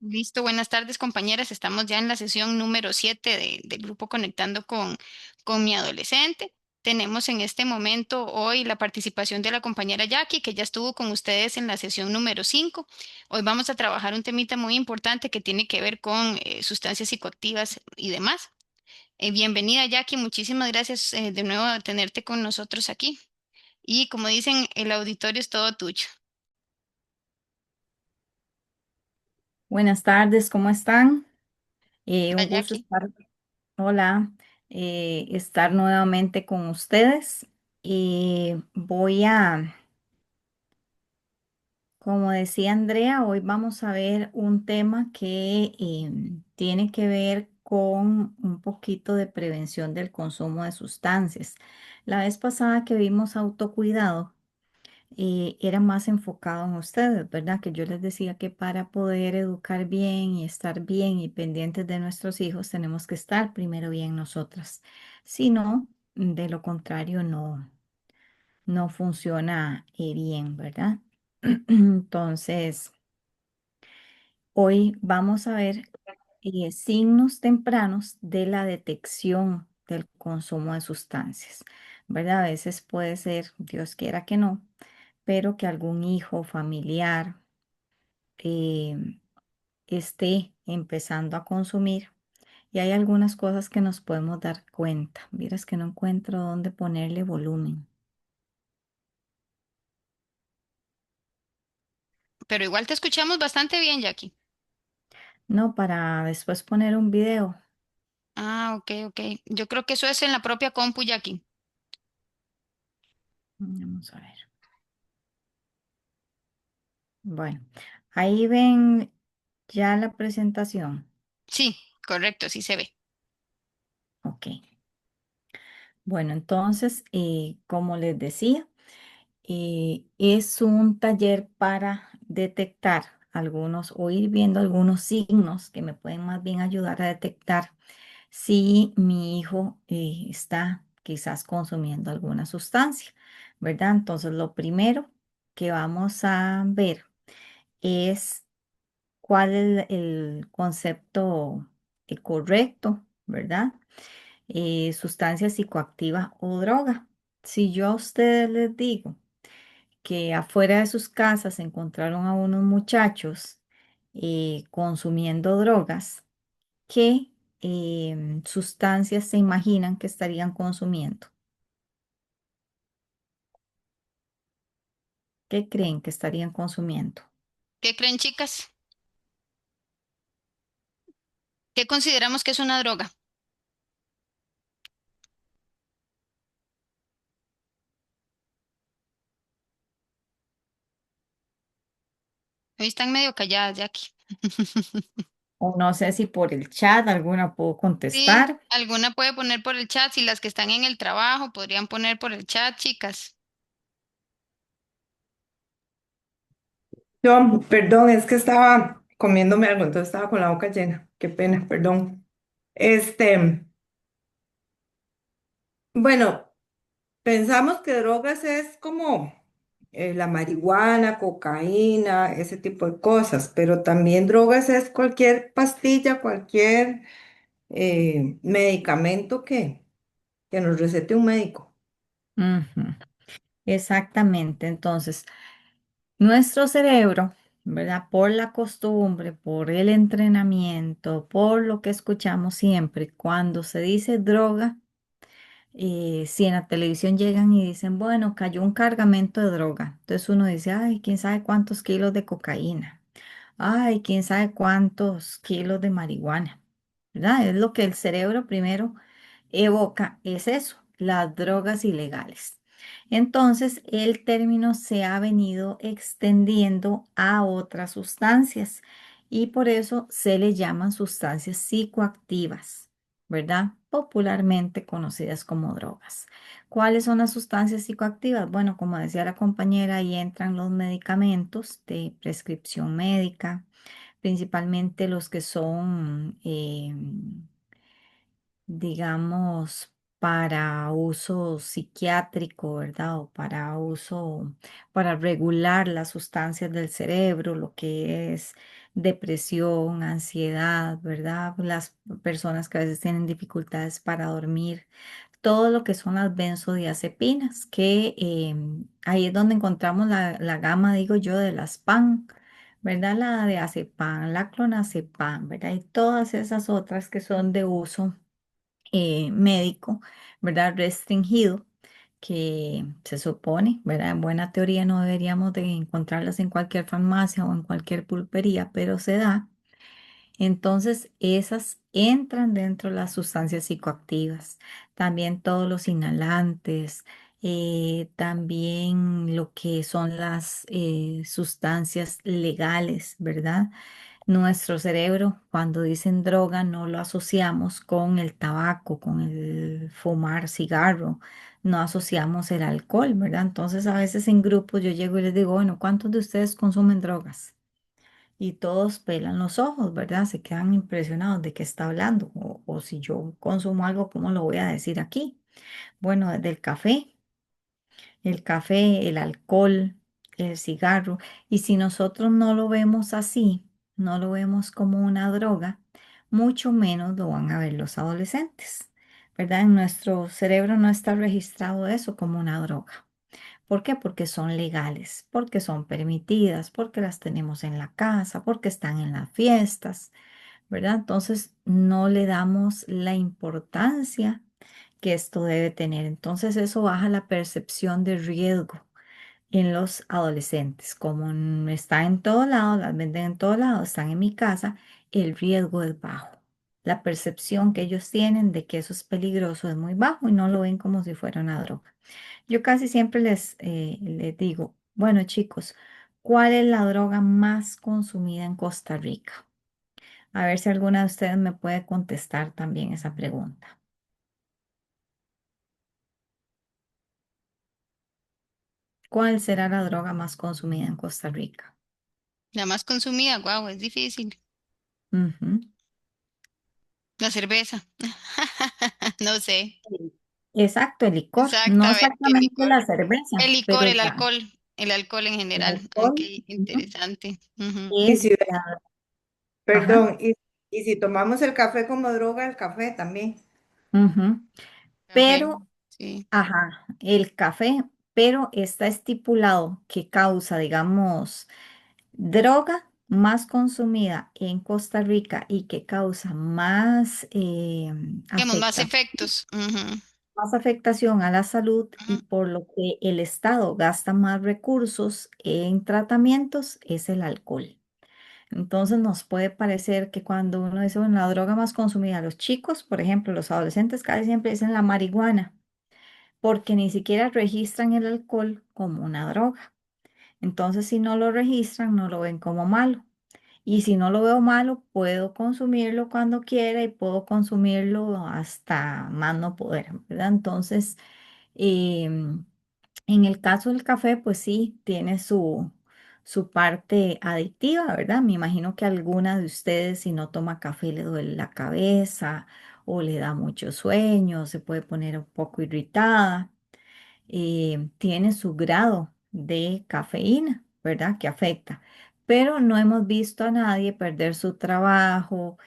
Listo, buenas tardes compañeras. Estamos ya en la sesión número 7 del grupo Conectando con mi adolescente. Tenemos en este momento hoy la participación de la compañera Jackie, que ya estuvo con ustedes en la sesión número 5. Hoy vamos a trabajar un temita muy importante que tiene que ver con sustancias psicoactivas y demás. Bienvenida Jackie, muchísimas gracias de nuevo de tenerte con nosotros aquí. Y como dicen, el auditorio es todo tuyo. Buenas tardes, ¿cómo están? Hola Un gusto Jackie. estar, hola, estar nuevamente con ustedes. Voy a, como decía Andrea, hoy vamos a ver un tema que tiene que ver con un poquito de prevención del consumo de sustancias. La vez pasada que vimos autocuidado, era más enfocado en ustedes, ¿verdad? Que yo les decía que para poder educar bien y estar bien y pendientes de nuestros hijos, tenemos que estar primero bien nosotras. Si no, de lo contrario, no funciona bien, ¿verdad? Entonces, hoy vamos a ver signos tempranos de la detección del consumo de sustancias, ¿verdad? A veces puede ser, Dios quiera que no, pero que algún hijo familiar eh, esté empezando a consumir. Y hay algunas cosas que nos podemos dar cuenta. Miras que no encuentro dónde ponerle volumen. Pero igual te escuchamos bastante bien, Jackie. No, para después poner un video. Ah, ok, ok. Yo creo que eso es en la propia compu, Jackie. Vamos a ver. Bueno, ahí ven ya la presentación. Sí, correcto, sí se ve. Ok. Bueno, entonces, como les decía, es un taller para detectar algunos o ir viendo algunos signos que me pueden más bien ayudar a detectar si mi hijo está quizás consumiendo alguna sustancia, ¿verdad? Entonces, lo primero que vamos a ver es cuál es el concepto correcto, ¿verdad? Sustancia psicoactiva o droga. Si yo a ustedes les digo, que afuera de sus casas encontraron a unos muchachos consumiendo drogas. ¿Qué sustancias se imaginan que estarían consumiendo? ¿Qué creen que estarían consumiendo? ¿Qué creen, chicas? ¿Qué consideramos que es una droga? Hoy están medio calladas, Jackie. O no sé si por el chat alguna puedo Sí, contestar. alguna puede poner por el chat. Si las que están en el trabajo podrían poner por el chat, chicas. Yo, perdón, es que estaba comiéndome algo, entonces estaba con la boca llena. Qué pena, perdón. Este, bueno, pensamos que drogas es como la marihuana, cocaína, ese tipo de cosas, pero también drogas es cualquier pastilla, cualquier medicamento que nos recete un médico. Ujú, exactamente. Entonces, nuestro cerebro, ¿verdad? Por la costumbre, por el entrenamiento, por lo que escuchamos siempre, cuando se dice droga, si en la televisión llegan y dicen, bueno, cayó un cargamento de droga, entonces uno dice, ay, quién sabe cuántos kilos de cocaína, ay, quién sabe cuántos kilos de marihuana, ¿verdad? Es lo que el cerebro primero evoca, es eso, las drogas ilegales. Entonces, el término se ha venido extendiendo a otras sustancias y por eso se le llaman sustancias psicoactivas, ¿verdad? Popularmente conocidas como drogas. ¿Cuáles son las sustancias psicoactivas? Bueno, como decía la compañera, ahí entran los medicamentos de prescripción médica, principalmente los que son, digamos, para uso psiquiátrico, ¿verdad? O para uso, para regular las sustancias del cerebro, lo que es depresión, ansiedad, ¿verdad? Las personas que a veces tienen dificultades para dormir, todo lo que son las benzodiazepinas, que ahí es donde encontramos la gama, digo yo, de las PAN, ¿verdad? La de azepam, la clonazepam, ¿verdad? Y todas esas otras que son de uso médico, ¿verdad? Restringido, que se supone, ¿verdad? En buena teoría no deberíamos de encontrarlas en cualquier farmacia o en cualquier pulpería, pero se da. Entonces, esas entran dentro de las sustancias psicoactivas. También todos los inhalantes, también lo que son las sustancias legales, ¿verdad? Nuestro cerebro, cuando dicen droga, no lo asociamos con el tabaco, con el fumar cigarro, no asociamos el alcohol, ¿verdad? Entonces, a veces en grupos yo llego y les digo, bueno, ¿cuántos de ustedes consumen drogas? Y todos pelan los ojos, ¿verdad? Se quedan impresionados de qué está hablando. O si yo consumo algo, ¿cómo lo voy a decir aquí? Bueno, desde el café, el alcohol, el cigarro. Y si nosotros no lo vemos así, no lo vemos como una droga, mucho menos lo van a ver los adolescentes, ¿verdad? En nuestro cerebro no está registrado eso como una droga. ¿Por qué? Porque son legales, porque son permitidas, porque las tenemos en la casa, porque están en las fiestas, ¿verdad? Entonces no le damos la importancia que esto debe tener. Entonces eso baja la percepción de riesgo en los adolescentes. Como está en todo lado, las venden en todo lado, están en mi casa, el riesgo es bajo. La percepción que ellos tienen de que eso es peligroso es muy bajo y no lo ven como si fuera una droga. Yo casi siempre les digo, bueno chicos, ¿cuál es la droga más consumida en Costa Rica? A ver si alguna de ustedes me puede contestar también esa pregunta. ¿Cuál será la droga más consumida en Costa Rica? La más consumida, wow, es difícil. Ujú. La cerveza. No sé. Sí. Exacto, el licor, no Exactamente, el exactamente licor. la cerveza, El pero licor, el alcohol en el general. Ok, alcohol, ujú, interesante. Ujú. Y es si, la, ajá, perdón, y si tomamos el café como droga, el café también. ujú. Café, Pero, sí. ajá, el café, pero está estipulado que causa, digamos, droga más consumida en Costa Rica y que causa Digamos, más efectos. Ujú, más afectación a la salud y ujú. por lo que el Estado gasta más recursos en tratamientos es el alcohol. Entonces nos puede parecer que cuando uno dice, bueno, la droga más consumida, los chicos, por ejemplo, los adolescentes casi siempre dicen la marihuana, porque ni siquiera registran el alcohol como una droga. Entonces, si no lo registran, no lo ven como malo. Y si no lo veo malo, puedo consumirlo cuando quiera y puedo consumirlo hasta más no poder, ¿verdad? Entonces, em, en el caso del café, pues sí, tiene su parte adictiva, ¿verdad? Me imagino que alguna de ustedes, si no toma café, le duele la cabeza o le da mucho sueño, se puede poner un poco irritada. Tiene su grado de cafeína, ¿verdad? Que afecta. Pero no hemos visto a nadie perder su trabajo,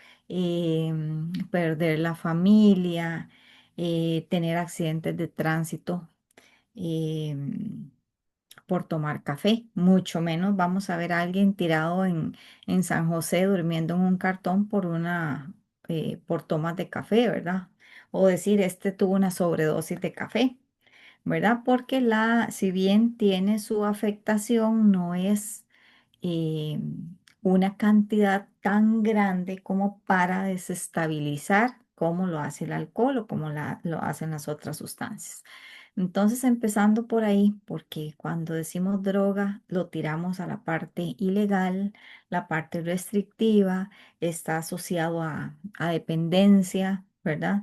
perder la familia, tener accidentes de tránsito em, por tomar café. Mucho menos vamos a ver a alguien tirado en San José durmiendo en un cartón por tomas de café, ¿verdad? O decir, este tuvo una sobredosis de café. ¿Verdad? Porque si bien tiene su afectación, no es eh, una cantidad tan grande como para desestabilizar como lo hace el alcohol o como lo hacen las otras sustancias. Entonces, empezando por ahí, porque cuando decimos droga, lo tiramos a la parte ilegal, la parte restrictiva, está asociado a dependencia, ¿verdad?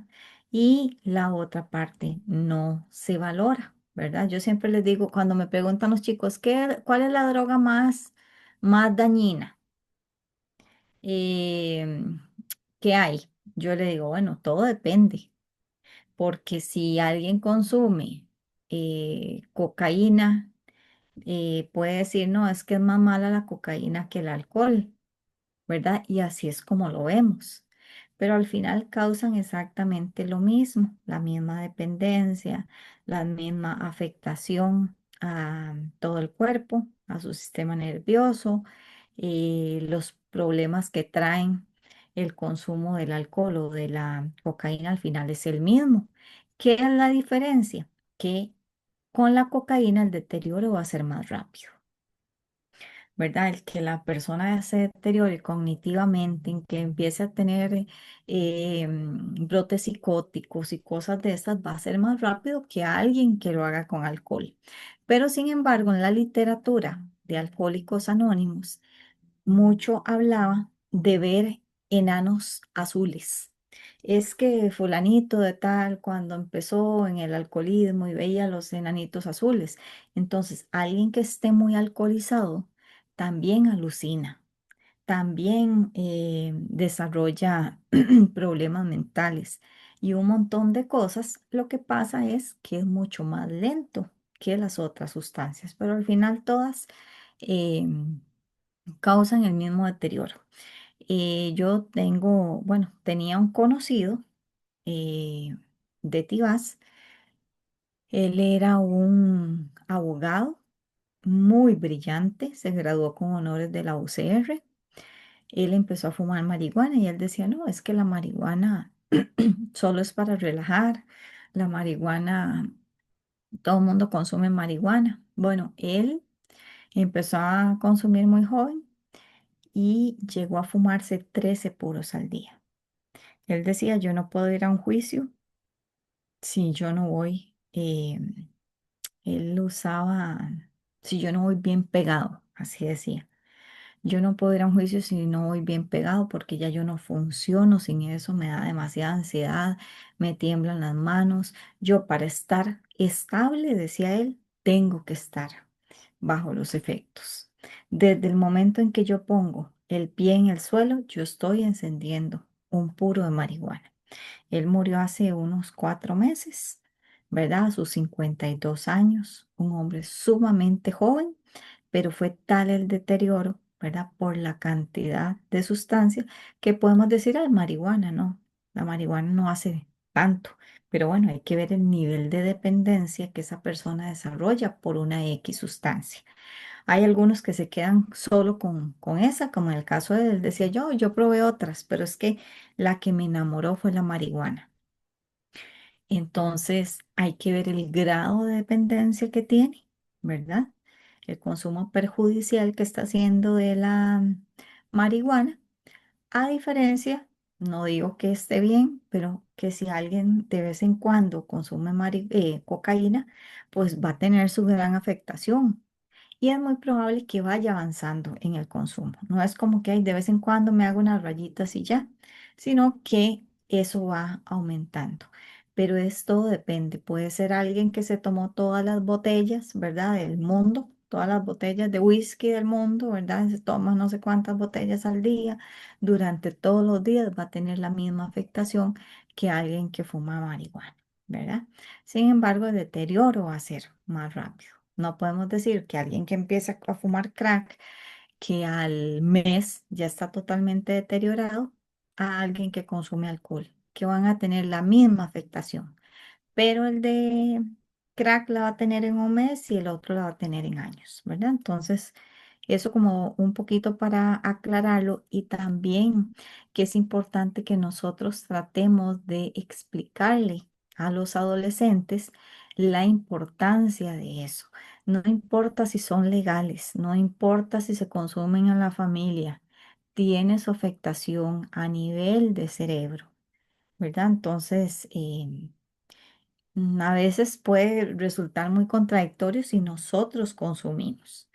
Y la otra parte no se valora, ¿verdad? Yo siempre les digo, cuando me preguntan los chicos, ¿cuál es la droga más dañina em, que hay? Yo le digo, bueno, todo depende. porque si alguien consume cocaína, puede decir, no, es que es más mala la cocaína que el alcohol, ¿verdad? Y así es como lo vemos. Pero al final causan exactamente lo mismo, la misma dependencia, la misma afectación a todo el cuerpo, a su sistema nervioso, los problemas que traen el consumo del alcohol o de la cocaína al final es el mismo. ¿Qué es la diferencia? Que con la cocaína el deterioro va a ser más rápido. ¿Verdad? El que la persona se deteriore cognitivamente, en que empiece a tener brotes psicóticos y cosas de estas, va a ser más rápido que alguien que lo haga con alcohol. Pero sin embargo, en la literatura de Alcohólicos Anónimos, mucho hablaba de ver enanos azules. Es que fulanito de tal, cuando empezó en el alcoholismo y veía los enanitos azules, entonces alguien que esté muy alcoholizado también alucina, también desarrolla problemas mentales y un montón de cosas. Lo que pasa es que es mucho más lento que las otras sustancias, pero al final todas em, causan el mismo deterioro. Yo tengo, bueno, tenía un conocido eh, de Tibás. Él era un abogado muy brillante, se graduó con honores de la UCR. Él empezó a fumar marihuana y él decía, no, es que la marihuana solo es para relajar. La marihuana, todo el mundo consume marihuana. Bueno, él empezó a consumir muy joven y llegó a fumarse 13 puros al día. Él decía, yo no puedo ir a un juicio si yo no voy, él usaba, si yo no voy bien pegado, así decía. Yo no puedo ir a un juicio si no voy bien pegado porque ya yo no funciono sin eso, me da demasiada ansiedad, me tiemblan las manos. Yo para estar estable, decía él, tengo que estar bajo los efectos. Desde el momento en que yo pongo el pie en el suelo, yo estoy encendiendo un puro de marihuana. Él murió hace unos 4 meses, ¿verdad? A sus 52 años, un hombre sumamente joven, pero fue tal el deterioro, ¿verdad? Por la cantidad de sustancias que podemos decir, ah, marihuana, no, la marihuana no hace tanto, pero bueno, hay que ver el nivel de dependencia que esa persona desarrolla por una X sustancia. Hay algunos que se quedan solo con esa, como en el caso de él, decía yo probé otras, pero es que la que me enamoró fue la marihuana. Entonces hay que ver el grado de dependencia que tiene, ¿verdad? El consumo perjudicial que está haciendo de la marihuana, a diferencia, no digo que esté bien, pero que si alguien de vez en cuando consume cocaína, pues va a tener su gran afectación y es muy probable que vaya avanzando en el consumo. No es como que "Ay, de vez en cuando me hago unas rayitas y ya", sino que eso va aumentando. Pero esto depende. Puede ser alguien que se tomó todas las botellas, ¿verdad? Del mundo, todas las botellas de whisky del mundo, ¿verdad? Se toma no sé cuántas botellas al día. Durante todos los días va a tener la misma afectación que alguien que fuma marihuana, ¿verdad? Sin embargo, el deterioro va a ser más rápido. No podemos decir que alguien que empieza a fumar crack, que al mes ya está totalmente deteriorado, a alguien que consume alcohol, que van a tener la misma afectación. Pero el de crack la va a tener en un mes y el otro la va a tener en años, ¿verdad? Entonces, eso como un poquito para aclararlo y también que es importante que nosotros tratemos de explicarle a los adolescentes la importancia de eso. No importa si son legales, no importa si se consumen en la familia, tiene su afectación a nivel de cerebro, ¿verdad? Entonces, a veces puede resultar muy contradictorio si nosotros consumimos.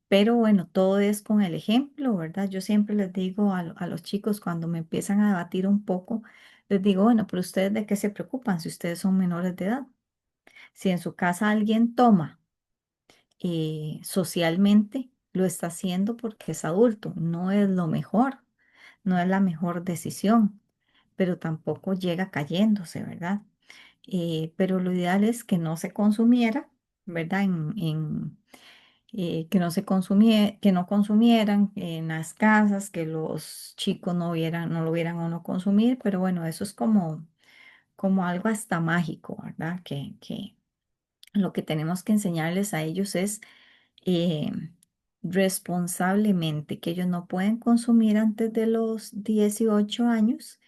Pero bueno, todo es con el ejemplo, ¿verdad? Yo siempre les digo a los chicos cuando me empiezan a debatir un poco, les digo, bueno, pero ustedes de qué se preocupan si ustedes son menores de edad. Si en su casa alguien toma socialmente, lo está haciendo porque es adulto, no es lo mejor, no es la mejor decisión. pero tampoco llega cayéndose, ¿verdad? Pero lo ideal es que no se consumiera, ¿verdad? Que no se que no consumieran en las casas, que los chicos no lo vieran o no consumir, pero bueno, eso es como algo hasta mágico, ¿verdad? Que lo que tenemos que enseñarles a ellos es eh, responsablemente, que ellos no pueden consumir antes de los 18 años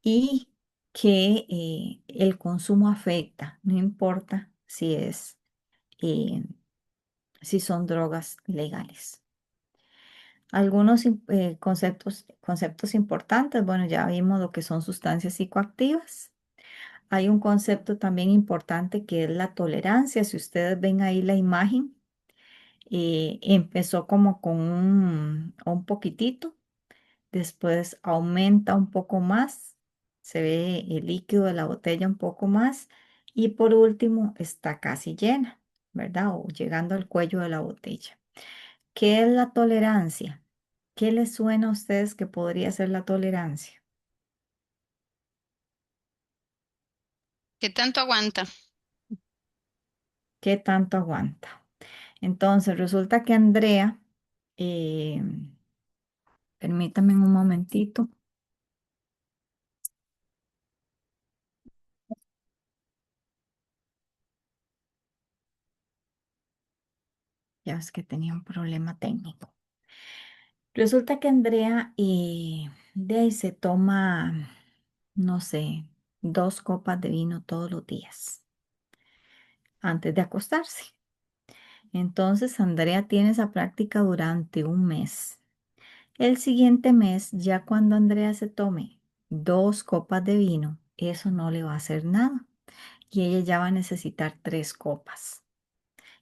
y que el consumo afecta, no importa eh, si son drogas legales. Algunos conceptos importantes, bueno, ya vimos lo que son sustancias psicoactivas. Hay un concepto también importante que es la tolerancia. Si ustedes ven ahí la imagen, empezó como con un poquitito, después aumenta un poco más, se ve el líquido de la botella un poco más y por último está casi llena, ¿verdad? O llegando al cuello de la botella. ¿Qué es la tolerancia? ¿Qué les suena a ustedes que podría ser la tolerancia? ¿Qué tanto aguanta? ¿Qué tanto aguanta? Entonces, resulta que Andrea, eh, permítame un momentito, ya es que tenía un problema técnico. Resulta que Andrea de ahí se toma, no sé, 2 copas de vino todos los días antes de acostarse. Entonces, Andrea tiene esa práctica durante un mes. El siguiente mes, ya cuando Andrea se tome 2 copas de vino, eso no le va a hacer nada y ella ya va a necesitar 3 copas.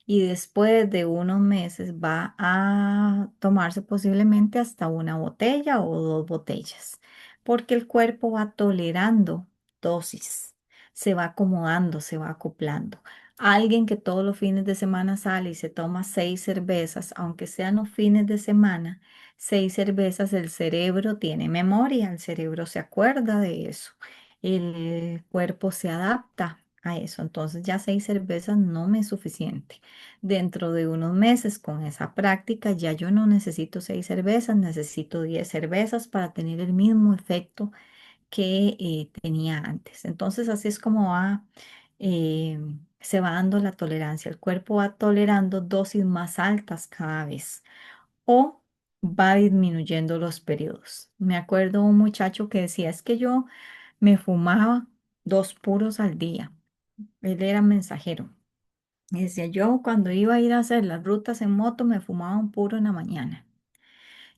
Y después de unos meses va a tomarse posiblemente hasta una botella o 2 botellas, porque el cuerpo va tolerando dosis, se va acomodando, se va acoplando. Alguien que todos los fines de semana sale y se toma 6 cervezas, aunque sean los fines de semana, 6 cervezas, el cerebro tiene memoria, el cerebro se acuerda de eso, el cuerpo se adapta a eso, entonces ya 6 cervezas no me es suficiente. Dentro de unos meses con esa práctica ya yo no necesito 6 cervezas, necesito 10 cervezas para tener el mismo efecto que tenía antes. Entonces así es como eh, se va dando la tolerancia. El cuerpo va tolerando dosis más altas cada vez o va disminuyendo los periodos. Me acuerdo un muchacho que decía, es que yo me fumaba 2 puros al día. Él era mensajero. Y decía, yo cuando iba a ir a hacer las rutas en moto me fumaba un puro en la mañana.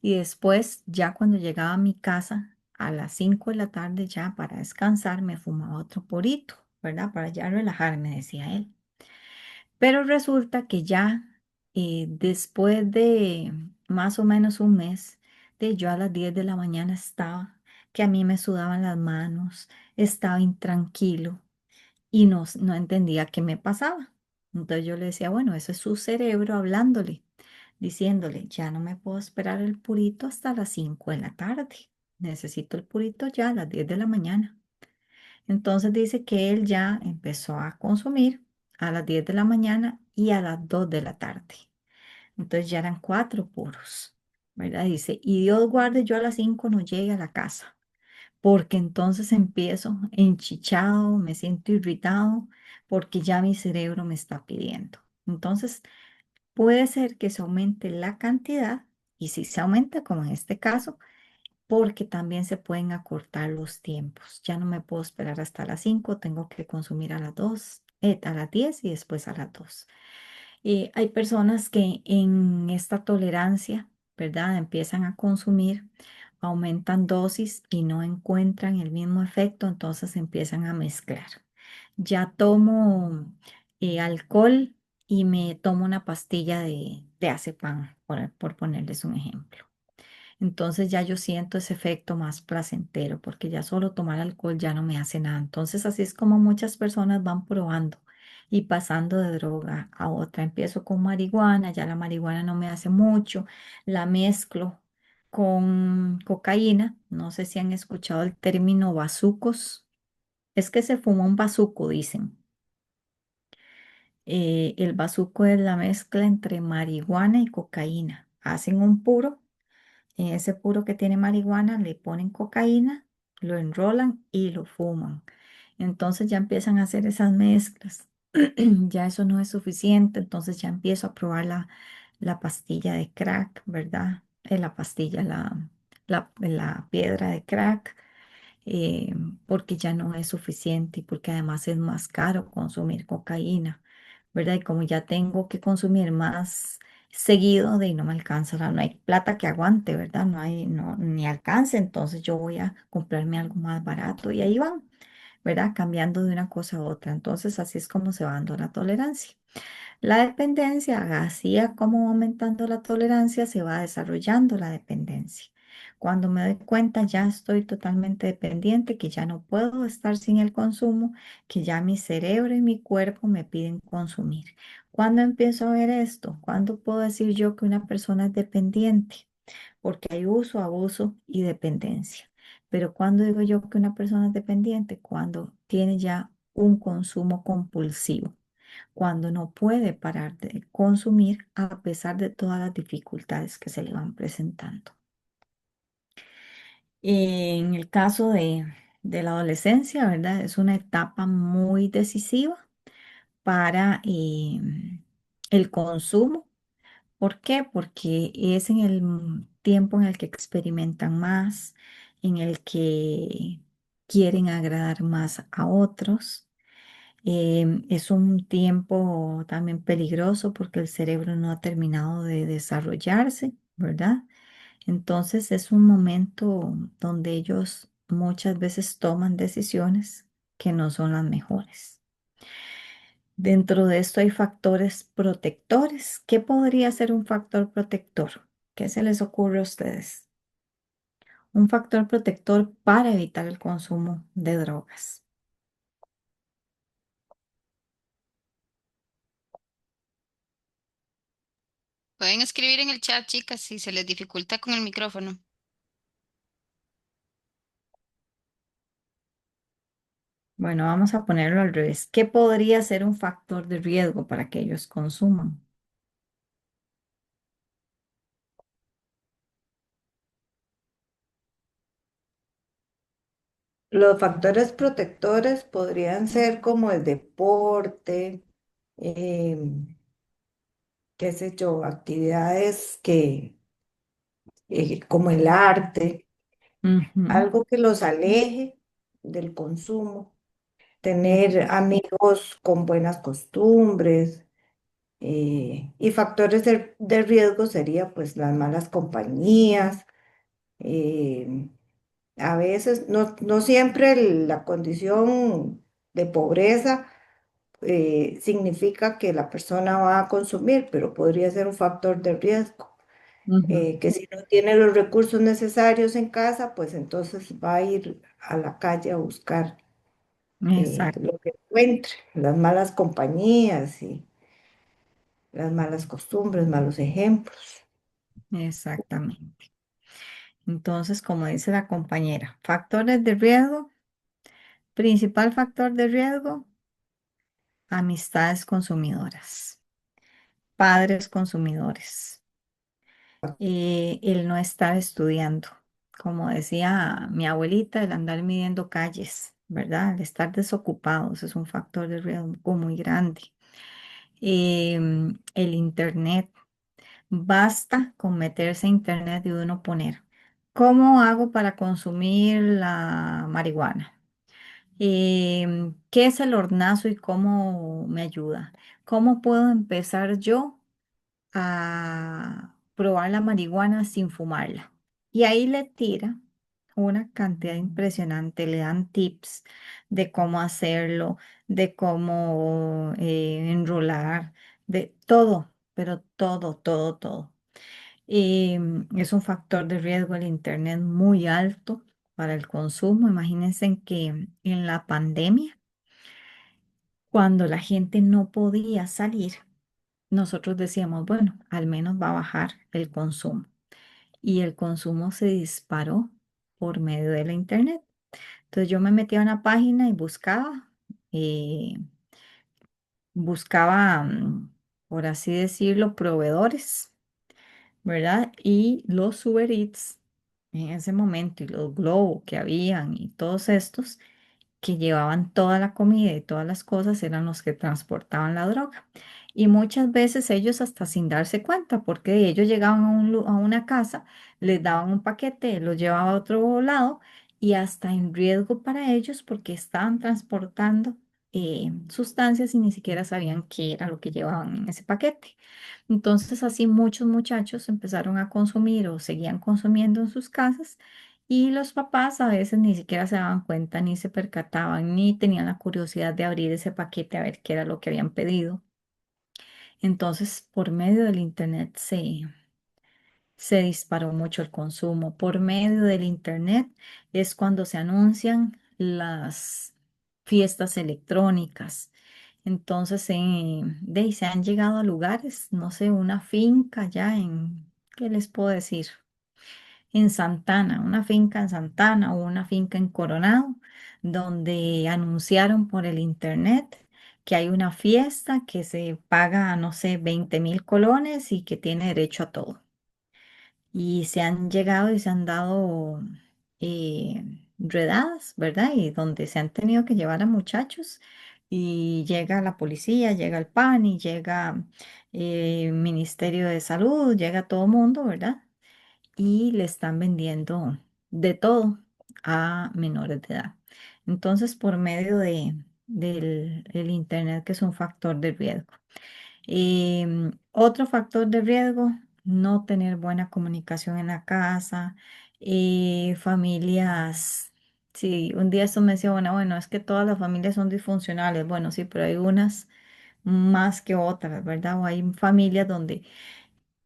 Y después, ya cuando llegaba a mi casa, a las 5 de la tarde ya para descansar, me fumaba otro porito, ¿verdad? Para ya relajarme, decía él. Pero resulta que ya después de más o menos un mes, de yo a las 10 de la mañana estaba, que a mí me sudaban las manos, estaba intranquilo y no entendía qué me pasaba. Entonces yo le decía, bueno, eso es su cerebro hablándole, diciéndole, ya no me puedo esperar el purito hasta las 5 de la tarde. Necesito el purito ya a las 10 de la mañana. Entonces dice que él ya empezó a consumir a las 10 de la mañana y a las 2 de la tarde. Entonces ya eran 4 puros, ¿verdad? Dice, y Dios guarde yo a las 5 no llegue a la casa porque entonces empiezo enchichado, me siento irritado, porque ya mi cerebro me está pidiendo. Entonces, puede ser que se aumente la cantidad, y si se aumenta, como en este caso, porque también se pueden acortar los tiempos. Ya no me puedo esperar hasta las 5, tengo que consumir a las 2, a las 10 y después a las 2. Hay personas que en esta tolerancia, ¿verdad? Empiezan a consumir, aumentan dosis y no encuentran el mismo efecto, entonces empiezan a mezclar. Ya tomo alcohol y me tomo una pastilla de azepam, por ponerles un ejemplo. Entonces ya yo siento ese efecto más placentero porque ya solo tomar alcohol ya no me hace nada. Entonces así es como muchas personas van probando y pasando de droga a otra. Empiezo con marihuana, ya la marihuana no me hace mucho, la mezclo con cocaína. No sé si han escuchado el término bazucos. Es que se fuma un bazuco, dicen. El bazuco es la mezcla entre marihuana y cocaína. Hacen un puro. En ese puro que tiene marihuana le ponen cocaína, lo enrolan y lo fuman. Entonces ya empiezan a hacer esas mezclas. Ya eso no es suficiente, entonces ya empiezo a probar la pastilla de crack, ¿verdad? La pastilla, la piedra de crack, eh, porque ya no es suficiente y porque además es más caro consumir cocaína, ¿verdad? Y como ya tengo que consumir más seguido, de ahí no me alcanza, no hay plata que aguante, ¿verdad? No hay, no, ni alcance, entonces yo voy a comprarme algo más barato y ahí van, ¿verdad? Cambiando de una cosa a otra. Entonces así es como se va dando la tolerancia. La dependencia, así como va aumentando la tolerancia, se va desarrollando la dependencia. Cuando me doy cuenta, ya estoy totalmente dependiente, que ya no puedo estar sin el consumo, que ya mi cerebro y mi cuerpo me piden consumir. ¿Cuándo empiezo a ver esto? ¿Cuándo puedo decir yo que una persona es dependiente? Porque hay uso, abuso y dependencia. Pero ¿cuándo digo yo que una persona es dependiente? Cuando tiene ya un consumo compulsivo, cuando no puede parar de consumir a pesar de todas las dificultades que se le van presentando. En el caso de la adolescencia, ¿verdad? Es una etapa muy decisiva para el consumo. ¿Por qué? Porque es en el tiempo en el que experimentan más, en el que quieren agradar más a otros. Es un tiempo también peligroso porque el cerebro no ha terminado de desarrollarse, ¿verdad? Entonces es un momento donde ellos muchas veces toman decisiones que no son las mejores. Dentro de esto hay factores protectores. ¿Qué podría ser un factor protector? ¿Qué se les ocurre a ustedes? Un factor protector para evitar el consumo de drogas. Pueden escribir en el chat, chicas, si se les dificulta con el micrófono. Bueno, vamos a ponerlo al revés. ¿Qué podría ser un factor de riesgo para que ellos consuman? Los factores protectores podrían ser como el deporte, em, qué sé yo, actividades como el arte, Ujú, algo que los aleje del consumo, e- tener amigos con buenas costumbres, y factores de riesgo sería pues las malas compañías, em, a veces, no siempre la condición de pobreza significa que la persona va a consumir, pero podría ser un factor de riesgo. ujú, Que si no tiene los recursos necesarios en casa, pues entonces va a ir a la calle a buscar exact- lo que encuentre, las malas compañías y las malas costumbres, malos ejemplos. exactamente. Entonces, como dice la compañera, factores de riesgo, principal factor de riesgo, amistades consumidoras, padres consumidores, el no estar estudiando. Como decía mi abuelita, el andar midiendo calles, ¿verdad? El estar desocupados es un factor de riesgo muy grande. El internet. Basta con meterse a internet y uno poner, ¿cómo hago para consumir la marihuana? ¿Qué es el hornazo y cómo me ayuda? ¿Cómo puedo empezar yo a probar la marihuana sin fumarla? Y ahí le tira una cantidad impresionante, le dan tips de cómo hacerlo, de cómo enrolar, de todo, pero todo, todo, todo. Es un factor de riesgo el Internet muy alto para el consumo. Imagínense en que en la pandemia, cuando la gente no podía salir, nosotros decíamos, bueno, al menos va a bajar el consumo. y el consumo se disparó por medio de la internet. Entonces yo me metía a una página y eh, buscaba, por así decirlo, proveedores, ¿verdad? Y los Uber Eats en ese momento y los Globo que habían y todos estos que llevaban toda la comida y todas las cosas eran los que transportaban la droga. Y muchas veces ellos hasta sin darse cuenta, porque ellos llegaban a una casa, les daban un paquete, los llevaba a otro lado y hasta en riesgo para ellos porque estaban transportando sustancias y ni siquiera sabían qué era lo que llevaban en ese paquete. Entonces así muchos muchachos empezaron a consumir o seguían consumiendo en sus casas y los papás a veces ni siquiera se daban cuenta, ni se percataban, ni tenían la curiosidad de abrir ese paquete a ver qué era lo que habían pedido. Entonces, por medio del internet se disparó mucho el consumo. Por medio del internet es cuando se anuncian las fiestas electrónicas. Entonces, se han llegado a lugares, no sé, una finca ya ¿qué les puedo decir? En Santana, una finca en Santana o una finca en Coronado, donde anunciaron por el internet que hay una fiesta que se paga, no sé, 20.000 colones y que tiene derecho a todo. Y se han llegado y se han dado eh, redadas, ¿verdad? Y donde se han tenido que llevar a muchachos y llega la policía, llega el PANI, llega Ministerio de Salud, llega todo mundo, ¿verdad? Y le están vendiendo de todo a menores de edad. Entonces, por medio del el Internet, que es un factor de riesgo. Otro factor de riesgo, no tener buena comunicación en la casa, familias. Sí, un día esto me decía, bueno, es que todas las familias son disfuncionales. Bueno, sí, pero hay unas más que otras, ¿verdad? O hay familias donde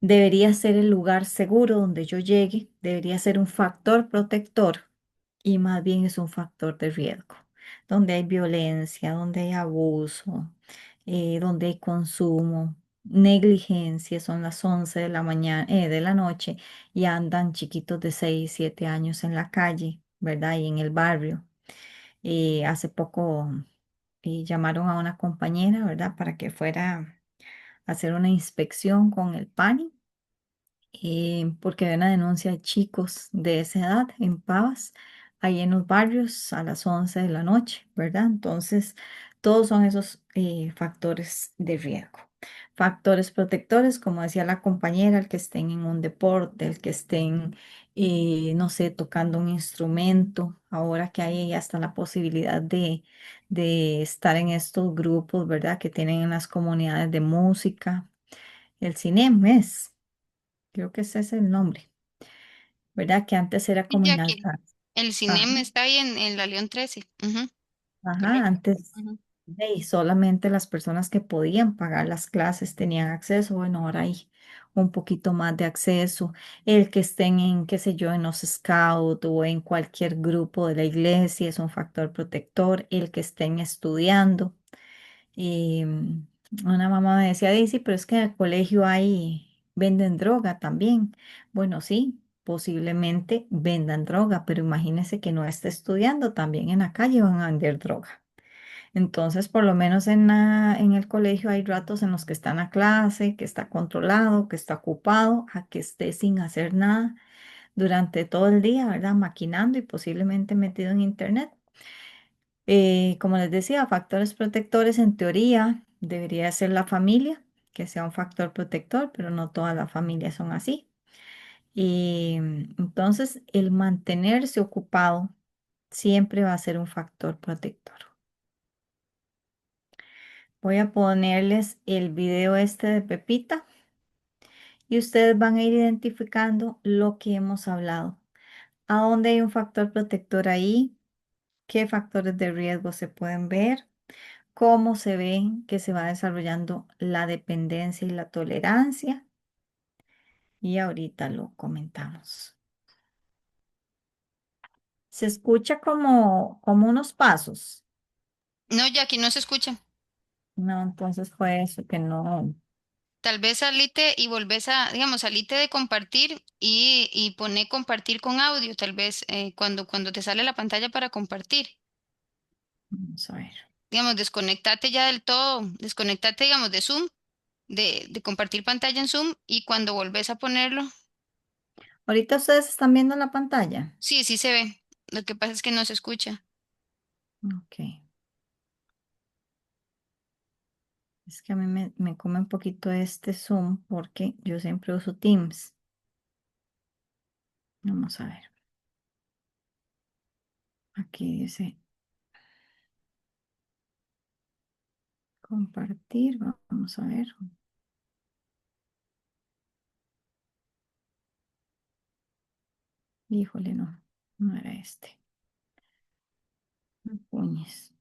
debería ser el lugar seguro donde yo llegue, debería ser un factor protector y más bien es un factor de riesgo, donde hay violencia, donde hay abuso, donde hay consumo, negligencia, son las 11 de la mañana, de la noche y andan chiquitos de 6 7 años en la calle, ¿verdad? Y en el barrio. Hace poco llamaron a una compañera, ¿verdad? Para que fuera a hacer una inspección con el PANI porque hay una denuncia de chicos de esa edad en Pavas, ahí en los barrios a las 11 de la noche, ¿verdad? Entonces, todos son esos factores de riesgo. Factores protectores, como decía la compañera, el que estén en un deporte, el que estén, no sé, tocando un instrumento, ahora que hay hasta la posibilidad de estar en estos grupos, ¿verdad? Que tienen en las comunidades de música. El cine es. Creo que ese es el nombre, ¿verdad? Que antes era Y como ya aquí, inalcanzable. el Ajá, cinema está ahí en la León 13. Ujú, ajá, correcto. antes Ujú. y solamente las personas que podían pagar las clases tenían acceso. Bueno, ahora hay un poquito más de acceso. El que estén en, qué sé yo, en los scouts o en cualquier grupo de la iglesia es un factor protector. El que estén estudiando. Y una mamá me decía, Daisy, pero es que en el colegio hay, venden droga también. Bueno, sí, posiblemente vendan droga, pero imagínese que no esté estudiando, también en la calle van a vender droga. Entonces, por lo menos en el colegio hay ratos en los que está en la clase, que está controlado, que está ocupado, a que esté sin hacer nada durante todo el día, ¿verdad? Maquinando y posiblemente metido en internet. Como les decía, factores protectores en teoría debería ser la familia, que sea un factor protector, pero no todas las familias son así. Y entonces el mantenerse ocupado siempre va a ser un factor protector. Voy a ponerles el video este de Pepita y ustedes van a ir identificando lo que hemos hablado. ¿A dónde hay un factor protector ahí? ¿Qué factores de riesgo se pueden ver? ¿Cómo se ve que se va desarrollando la dependencia y la tolerancia? Y ahorita lo comentamos. Se escucha como unos pasos. No, Jackie, no se escucha. No, entonces fue eso que no. Tal vez salite y volvés a, digamos, salite de compartir y pone compartir con audio, tal vez cuando te sale la pantalla para compartir. Vamos a ver. Digamos, desconectate ya del todo, desconectate, digamos, de Zoom, de compartir pantalla en Zoom y cuando volvés a ponerlo, Ahorita ustedes están viendo la pantalla. sí, sí se ve. Lo que pasa es que no se escucha. Ok. Es que a mí me come un poquito este Zoom porque yo siempre uso Teams. Vamos a ver. Aquí dice compartir. Vamos a ver. Híjole, no. No era este. Puñes.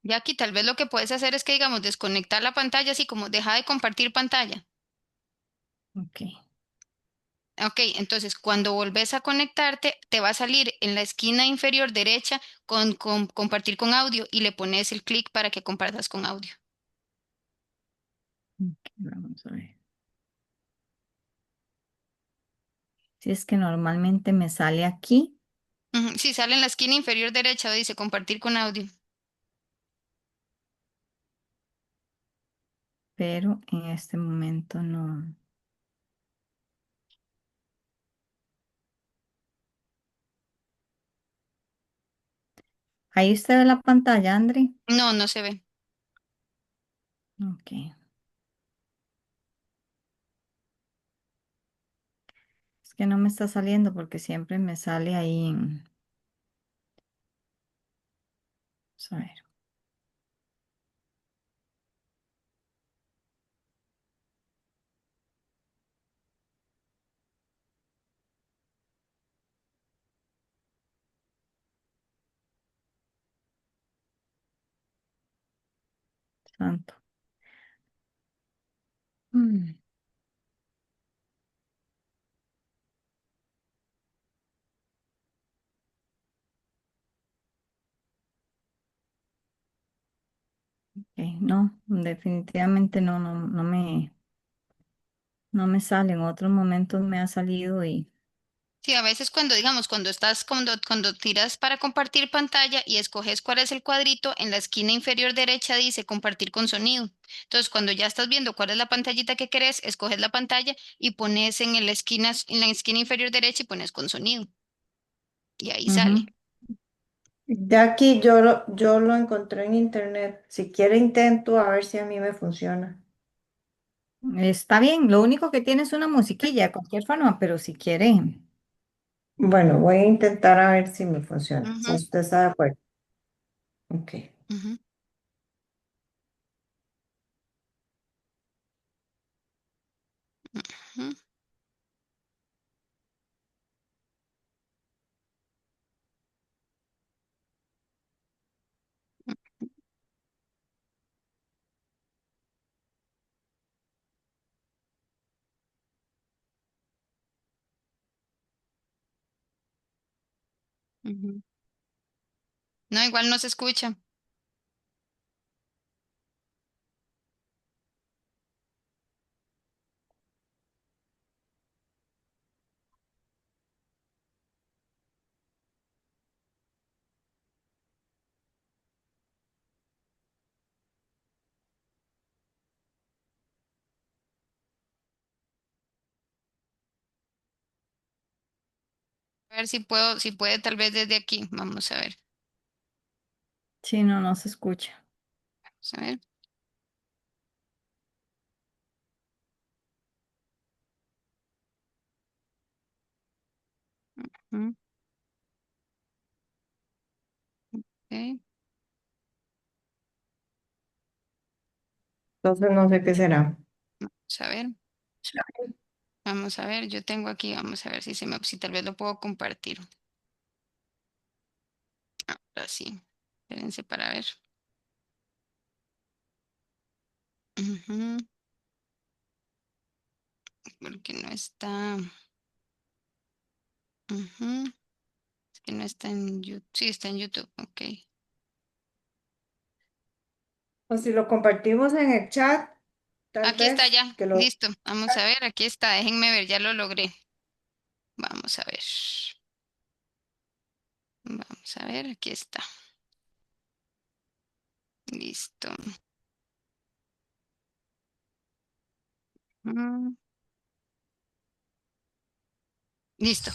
Ya aquí tal vez lo que puedes hacer es que, digamos, desconectar la pantalla, así como deja de compartir pantalla. Ok. Ok, entonces cuando volvés a conectarte, te va a salir en la esquina inferior derecha con compartir con audio y le pones el clic para que compartas con audio. Ok, vamos a ver. Si es que normalmente me sale aquí, Ujú, sí, sale en la esquina inferior derecha, dice compartir con audio. pero en este momento no. Ahí usted ve la pantalla, André. No, no se ve. Ok. Es que no me está saliendo porque siempre me sale ahí en. Vamos a ver. Santo. Mm, ok, no, definitivamente no me sale. En otros momentos me ha salido y Sí, a veces cuando, digamos, cuando tiras para compartir pantalla y escoges cuál es el cuadrito, en la esquina inferior derecha dice compartir con sonido. Entonces, cuando ya estás viendo cuál es la pantallita que querés, escoges la pantalla y pones en la esquina inferior derecha y pones con sonido. Y ahí ujú. sale. Ya aquí yo lo encontré en internet. Si quiere intento a ver si a mí me funciona. Está bien. Lo único que tiene es una musiquilla de cualquier forma, pero si quiere. Bueno, voy a intentar a ver si me funciona. Si Ujú, usted está de acuerdo. Ok. ujú, ujú, ujú. No, igual no se escucha. A ver si puedo, si puede tal vez desde aquí. Vamos a ver. Sí, no, no se escucha. Vamos a ver. Ujú, ok, Entonces no sé qué será. vamos a ver. Vamos a ver, yo tengo aquí, vamos a ver si tal vez lo puedo compartir. Ahora sí. Espérense para ver. Ujú, porque no está. Ujú, es que no está en YouTube. Sí, está en YouTube. Ok. O si lo compartimos en el chat. tal Aquí está vez, ya, que lo... listo. Vamos a ver, aquí está, déjenme ver, ya lo logré. Vamos a ver. Vamos a ver, aquí está. Listo. Mm, listo.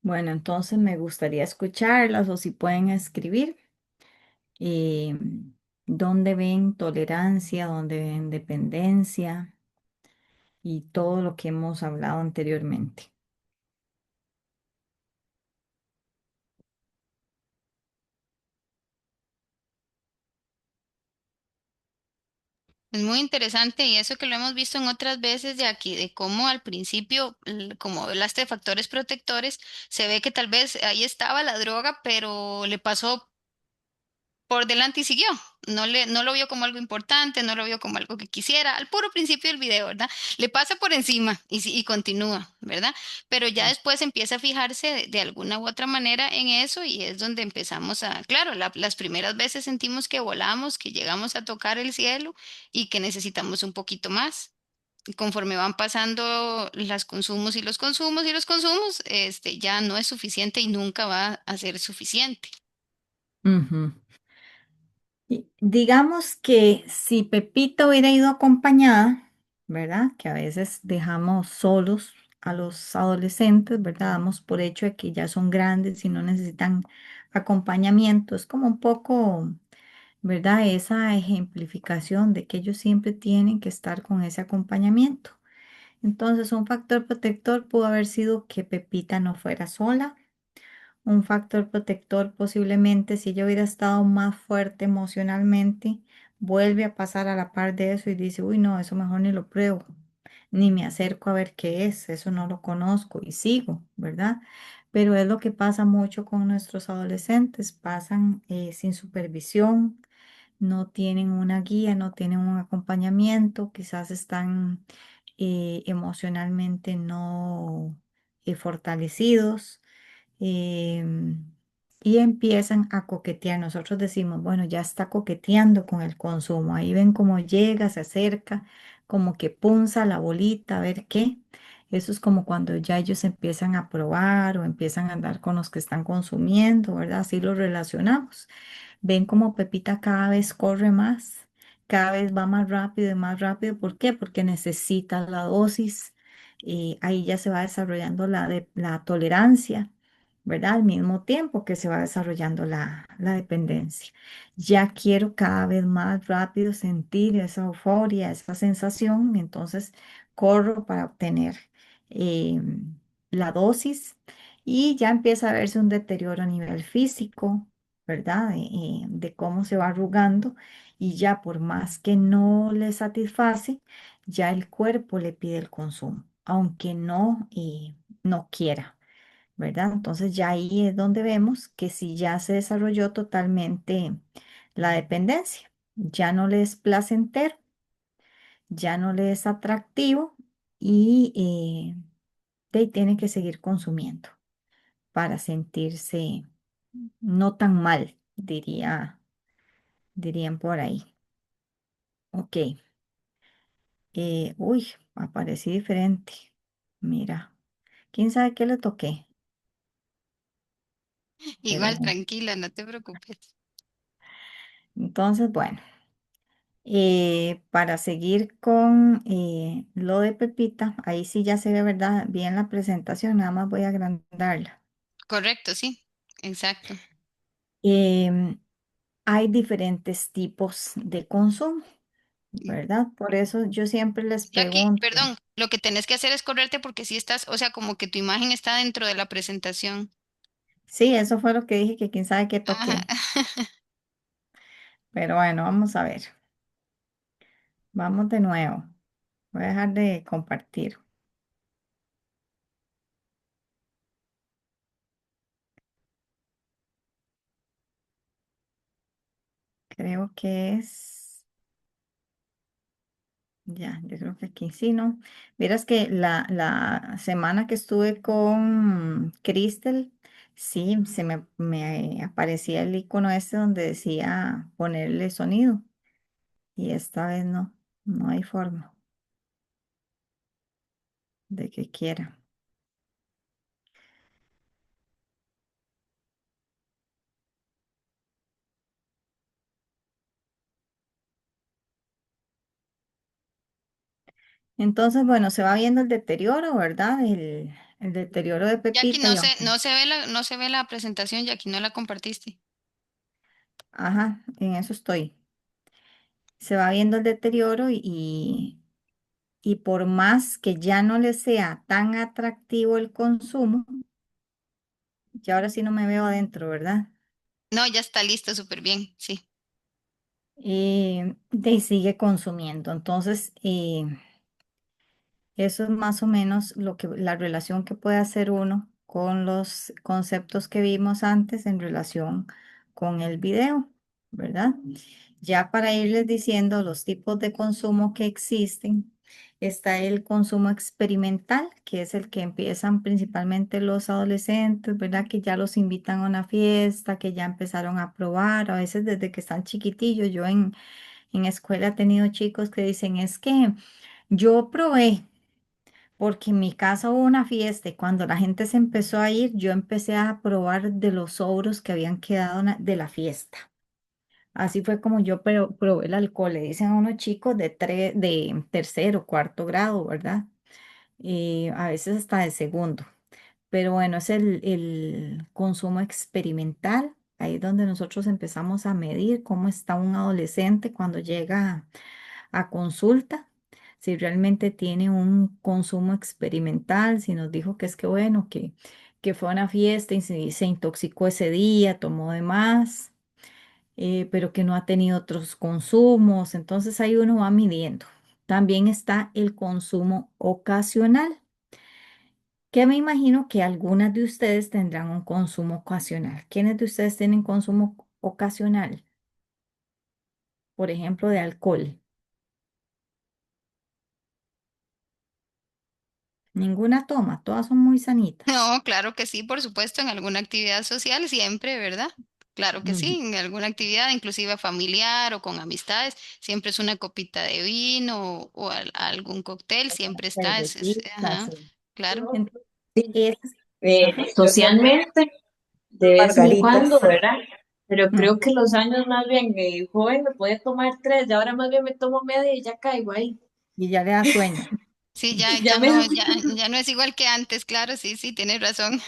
Bueno, entonces me gustaría escucharlas o si pueden escribir. eh, ¿Dónde ven tolerancia? ¿Dónde ven dependencia? Y todo lo que hemos hablado anteriormente. Es muy interesante y eso que lo hemos visto en otras veces de aquí, de cómo al principio, como hablaste de factores protectores, se ve que tal vez ahí estaba la droga, pero le pasó por delante y siguió. No lo vio como algo importante, no lo vio como algo que quisiera. Al puro principio del video, ¿verdad? Le pasa por encima y continúa, ¿verdad? Pero ya después empieza a fijarse de alguna u otra manera en eso y es donde empezamos a, claro, las primeras veces sentimos que volamos, que llegamos a tocar el cielo y que necesitamos un poquito más. Y conforme van pasando los consumos y los consumos y los consumos, ya no es suficiente y nunca va a ser suficiente. Ujú. Y digamos que si Pepita hubiera ido acompañada, ¿verdad? Que a veces dejamos solos a los adolescentes, ¿verdad? Damos por hecho de que ya son grandes y no necesitan acompañamiento. Es como un poco, ¿verdad? Esa ejemplificación de que ellos siempre tienen que estar con ese acompañamiento. Entonces, un factor protector pudo haber sido que Pepita no fuera sola. Un factor protector posiblemente si ella hubiera estado más fuerte emocionalmente, vuelve a pasar a la par de eso y dice, uy, no, eso mejor ni lo pruebo, ni me acerco a ver qué es, eso no lo conozco y sigo, ¿verdad? Pero es lo que pasa mucho con nuestros adolescentes, pasan sin supervisión, no tienen una guía, no tienen un acompañamiento, quizás están emocionalmente no fortalecidos, em, y empiezan a coquetear. Nosotros decimos, bueno, ya está coqueteando con el consumo. Ahí ven cómo llega, se acerca, como que punza la bolita, a ver qué. Eso es como cuando ya ellos empiezan a probar o empiezan a andar con los que están consumiendo, ¿verdad? Así lo relacionamos. Ven como Pepita cada vez corre más, cada vez va más rápido y más rápido. ¿Por qué? Porque necesita la dosis. Y ahí ya se va desarrollando la tolerancia, ¿verdad? Al mismo tiempo que se va desarrollando la dependencia. Ya quiero cada vez más rápido sentir esa euforia, esa sensación, entonces corro para obtener eh, la dosis y ya empieza a verse un deterioro a nivel físico, ¿verdad? De cómo se va arrugando y ya por más que no le satisface, ya el cuerpo le pide el consumo, aunque no quiera, ¿verdad? Entonces ya ahí es donde vemos que si ya se desarrolló totalmente la dependencia, ya no le es placentero, ya no le es atractivo y de ahí tiene que seguir consumiendo para sentirse no tan mal, dirían por ahí. Ok, uy, aparecí diferente. Mira, quién sabe qué le toqué, pero Igual, tranquila, no te preocupes. entonces, bueno, para seguir con lo de Pepita, ahí sí ya se ve, ¿verdad? Bien la presentación, nada más voy a agrandarla. Correcto, sí, exacto. Em, Hay diferentes tipos de consumo, ¿verdad? Por eso yo siempre les Jackie, pregunto. perdón, lo que tenés que hacer es correrte porque si estás, o sea, como que tu imagen está dentro de la presentación. Sí, eso fue lo que dije, que quién sabe qué Ajá. toqué. Pero bueno, vamos a ver. Vamos de nuevo. Voy a dejar de compartir. Creo que es... Ya, yo creo que aquí sí, ¿no? Vieras que la semana que estuve con Crystal, sí, me aparecía el icono este donde decía ponerle sonido. Y esta vez no, no hay forma de que quiera. Entonces, bueno, se va viendo el deterioro, ¿verdad? El deterioro de Jackie, Pepita y aunque, no se ve la presentación, Jackie, no la compartiste. ajá, en eso estoy. Se va viendo el deterioro y por más que ya no le sea tan atractivo el consumo, ya ahora sí no me veo adentro, ¿verdad? No, ya está listo, súper bien, sí. Y sigue consumiendo. Entonces, eso es más o menos la relación que puede hacer uno con los conceptos que vimos antes en relación con el video, ¿verdad? Ya para irles diciendo los tipos de consumo que existen, está el consumo experimental, que es el que empiezan principalmente los adolescentes, ¿verdad? Que ya los invitan a una fiesta, que ya empezaron a probar, a veces desde que están chiquitillos. Yo en escuela he tenido chicos que dicen, es que yo probé. Porque en mi casa hubo una fiesta y cuando la gente se empezó a ir, yo empecé a probar de los sobros que habían quedado de la fiesta. Así fue como yo probé el alcohol. Le dicen a unos chicos de tercero, cuarto grado, ¿verdad? Y a veces hasta de segundo. Pero bueno, es el consumo experimental. Ahí es donde nosotros empezamos a medir cómo está un adolescente cuando llega a consulta, si realmente tiene un consumo experimental, si nos dijo que es que bueno, que fue a una fiesta y se intoxicó ese día, tomó de más, pero que no ha tenido otros consumos. Entonces ahí uno va midiendo. También está el consumo ocasional, que me imagino que algunas de ustedes tendrán un consumo ocasional. ¿Quiénes de ustedes tienen consumo ocasional? Por ejemplo, de alcohol. Ninguna toma, todas son muy sanitas. No, claro que sí, por supuesto, en alguna actividad social siempre, ¿verdad? Claro que Ujú. sí, en alguna actividad, inclusive familiar o con amistades, siempre es una copita de vino o algún cóctel, siempre está, Cervecita, ajá, sí. claro. Entonces, Sí, es, ajá, yo también, Socialmente, de vez en cuando, margaritas. ¿verdad? Pero creo ujú. que los años más bien, joven me puede tomar tres, y ahora más bien me tomo media y ya caigo ahí. Y ya le da sueño. Sí, Ya me da ya no es igual que antes, claro, sí, sí, tienes razón.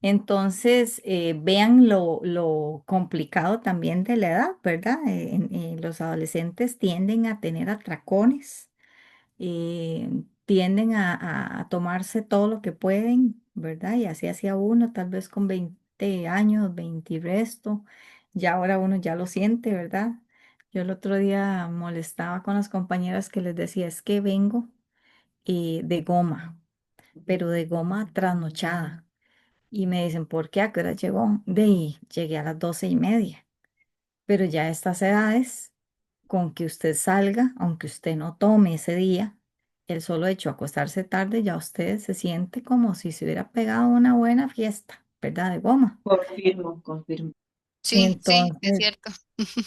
Entonces, vean lo complicado también de la edad, ¿verdad? Los adolescentes tienden a tener atracones, tienden a tomarse todo lo que pueden, ¿verdad? Y así hacía uno, tal vez con 20 años, 20 y resto, ya ahora uno ya lo siente, ¿verdad? Yo el otro día molestaba con las compañeras que les decía, es que vengo de goma, pero de goma trasnochada. Y me dicen, ¿por qué? ¿A qué hora llegó? De ahí, llegué a las 12:30. Pero ya a estas edades, con que usted salga, aunque usted no tome ese día, el solo hecho de acostarse tarde, ya usted se siente como si se hubiera pegado una buena fiesta, ¿verdad? De goma. confirmo, confirmo. Sí, sí, es Entonces, cierto.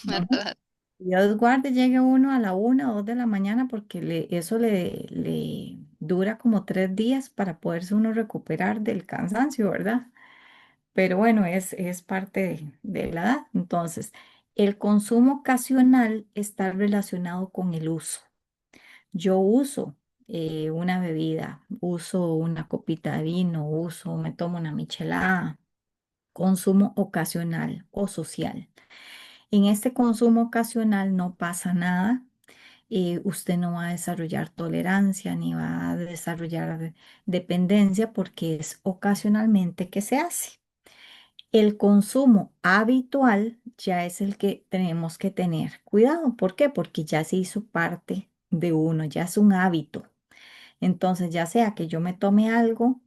A ujú, todas. Dios guarde, llegue uno a la 1 o 2 de la mañana porque eso le dura como 3 días para poderse uno recuperar del cansancio, ¿verdad? Pero bueno, es parte de la edad. Entonces, el consumo ocasional está relacionado con el uso. Yo uso una bebida, uso una copita de vino, me tomo una michelada, consumo ocasional o social. En este consumo ocasional no pasa nada. Usted no va a desarrollar tolerancia ni va a desarrollar dependencia porque es ocasionalmente que se hace. El consumo habitual ya es el que tenemos que tener cuidado. ¿Por qué? Porque ya se hizo parte de uno, ya es un hábito. Entonces, ya sea que yo me tome algo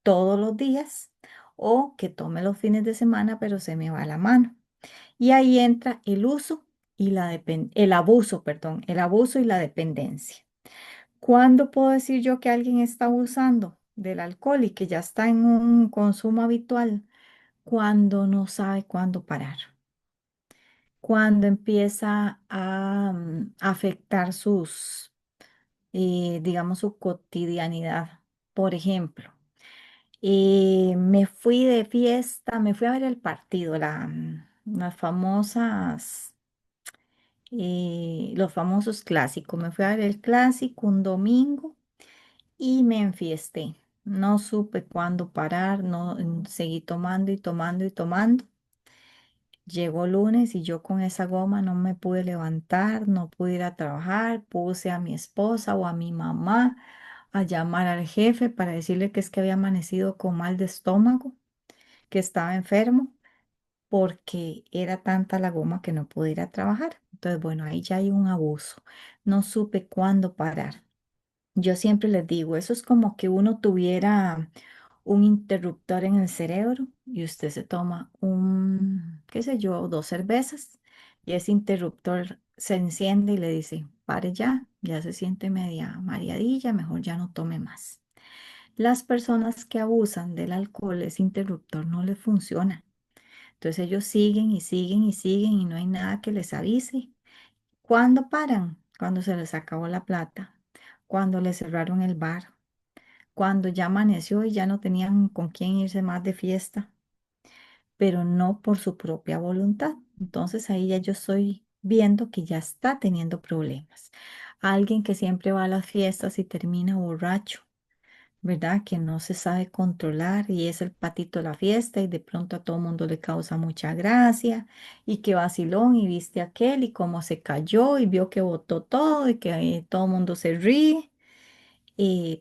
todos los días o que tome los fines de semana, pero se me va la mano. Y ahí entra el uso y el abuso, perdón, el abuso y la dependencia. ¿Cuándo puedo decir yo que alguien está abusando del alcohol y que ya está en un consumo habitual? Cuando no sabe cuándo parar, cuando empieza a afectar digamos, su cotidianidad. Por ejemplo, me fui de fiesta, me fui a ver el partido, las famosas, los famosos clásicos. Me fui a ver el clásico un domingo y me enfiesté. No supe cuándo parar, no seguí tomando y tomando y tomando. Llegó lunes y yo con esa goma no me pude levantar, no pude ir a trabajar, puse a mi esposa o a mi mamá a llamar al jefe para decirle que es que había amanecido con mal de estómago, que estaba enfermo, porque era tanta la goma que no pude ir a trabajar. Entonces, bueno, ahí ya hay un abuso. No supe cuándo parar. Yo siempre les digo, eso es como que uno tuviera un interruptor en el cerebro y usted se toma qué sé yo, 2 cervezas y ese interruptor se enciende y le dice, pare ya, ya se siente media mareadilla, mejor ya no tome más. Las personas que abusan del alcohol, ese interruptor no les funciona. Entonces ellos siguen y siguen y siguen y no hay nada que les avise. ¿Cuándo paran? Cuando se les acabó la plata, cuando les cerraron el bar, cuando ya amaneció y ya no tenían con quién irse más de fiesta, pero no por su propia voluntad. Entonces ahí ya yo estoy viendo que ya está teniendo problemas. Alguien que siempre va a las fiestas y termina borracho, ¿verdad? Que no se sabe controlar y es el patito de la fiesta y de pronto a todo mundo le causa mucha gracia y que vacilón y viste aquel y cómo se cayó y vio que botó todo y que todo el mundo se ríe.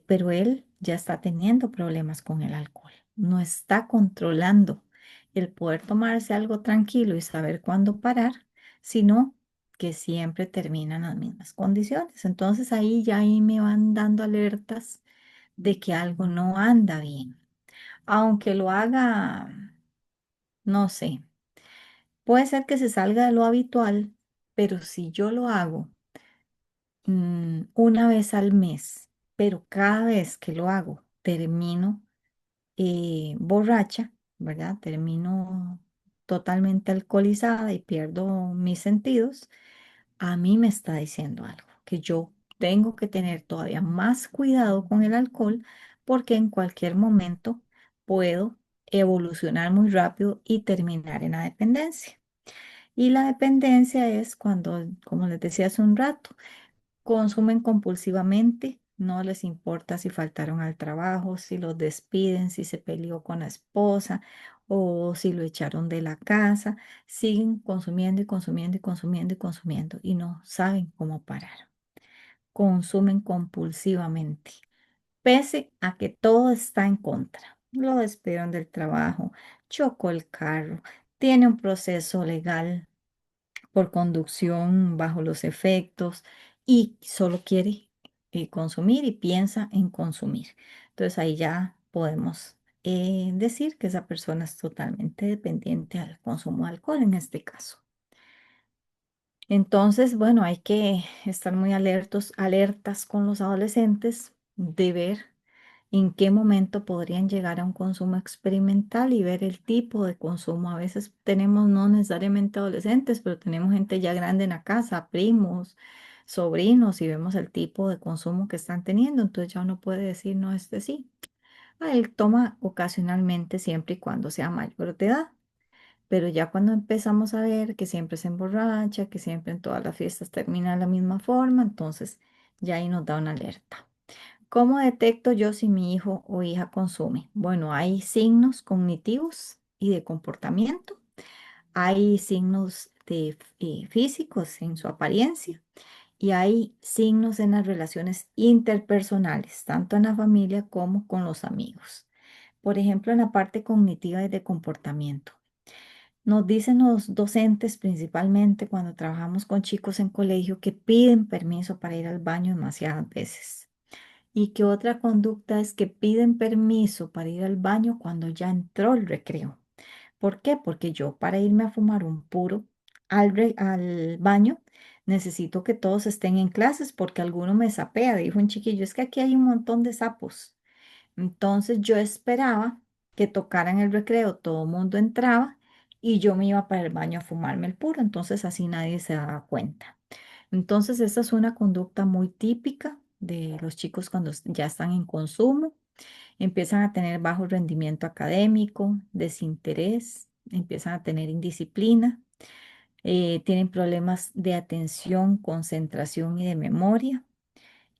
Pero él ya está teniendo problemas con el alcohol, no está controlando el poder tomarse algo tranquilo y saber cuándo parar, sino que siempre termina en las mismas condiciones. Entonces ahí me van dando alertas de que algo no anda bien. Aunque lo haga, no sé, puede ser que se salga de lo habitual, pero si yo lo hago una vez al mes, pero cada vez que lo hago termino borracha, ¿verdad? Termino totalmente alcoholizada y pierdo mis sentidos, a mí me está diciendo algo, que yo tengo que tener todavía más cuidado con el alcohol porque en cualquier momento puedo evolucionar muy rápido y terminar en la dependencia. Y la dependencia es cuando, como les decía hace un rato, consumen compulsivamente, no les importa si faltaron al trabajo, si los despiden, si se peleó con la esposa o si lo echaron de la casa. Siguen consumiendo y consumiendo y consumiendo y consumiendo y no saben cómo parar. Consumen compulsivamente, pese a que todo está en contra. Lo despidieron del trabajo, chocó el carro, tiene un proceso legal por conducción bajo los efectos y solo quiere consumir y piensa en consumir. Entonces ahí ya podemos decir que esa persona es totalmente dependiente al consumo de alcohol en este caso. Entonces, bueno, hay que estar muy alertas con los adolescentes de ver en qué momento podrían llegar a un consumo experimental y ver el tipo de consumo. A veces tenemos no necesariamente adolescentes, pero tenemos gente ya grande en la casa, primos, sobrinos, y vemos el tipo de consumo que están teniendo. Entonces ya uno puede decir, no, este sí. Él toma ocasionalmente siempre y cuando sea mayor de edad. Pero ya cuando empezamos a ver que siempre se emborracha, que siempre en todas las fiestas termina de la misma forma, entonces ya ahí nos da una alerta. ¿Cómo detecto yo si mi hijo o hija consume? Bueno, hay signos cognitivos y de comportamiento, hay signos físicos en su apariencia y hay signos en las relaciones interpersonales, tanto en la familia como con los amigos. Por ejemplo, en la parte cognitiva y de comportamiento. Nos dicen los docentes, principalmente cuando trabajamos con chicos en colegio, que piden permiso para ir al baño demasiadas veces. Y que otra conducta es que piden permiso para ir al baño cuando ya entró el recreo. ¿Por qué? Porque yo para irme a fumar un puro al baño necesito que todos estén en clases porque alguno me sapea. Dijo un chiquillo, es que aquí hay un montón de sapos. Entonces yo esperaba que tocaran el recreo, todo el mundo entraba y yo me iba para el baño a fumarme el puro. Entonces así nadie se daba cuenta. Entonces, esta es una conducta muy típica de los chicos cuando ya están en consumo. Empiezan a tener bajo rendimiento académico, desinterés, empiezan a tener indisciplina, tienen problemas de atención, concentración y de memoria.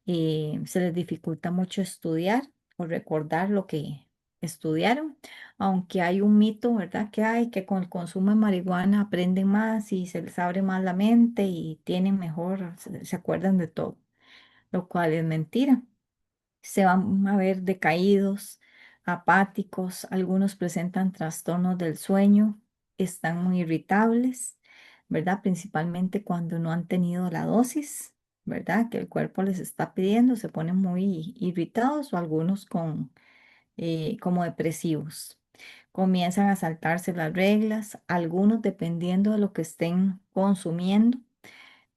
Se les dificulta mucho estudiar o recordar lo que estudiaron, aunque hay un mito, ¿verdad? Que hay que con el consumo de marihuana aprenden más y se les abre más la mente y tienen mejor, se acuerdan de todo, lo cual es mentira. Se van a ver decaídos, apáticos, algunos presentan trastornos del sueño, están muy irritables, ¿verdad? Principalmente cuando no han tenido la dosis, ¿verdad? Que el cuerpo les está pidiendo, se ponen muy irritados o algunos con, como depresivos. Comienzan a saltarse las reglas, algunos dependiendo de lo que estén consumiendo.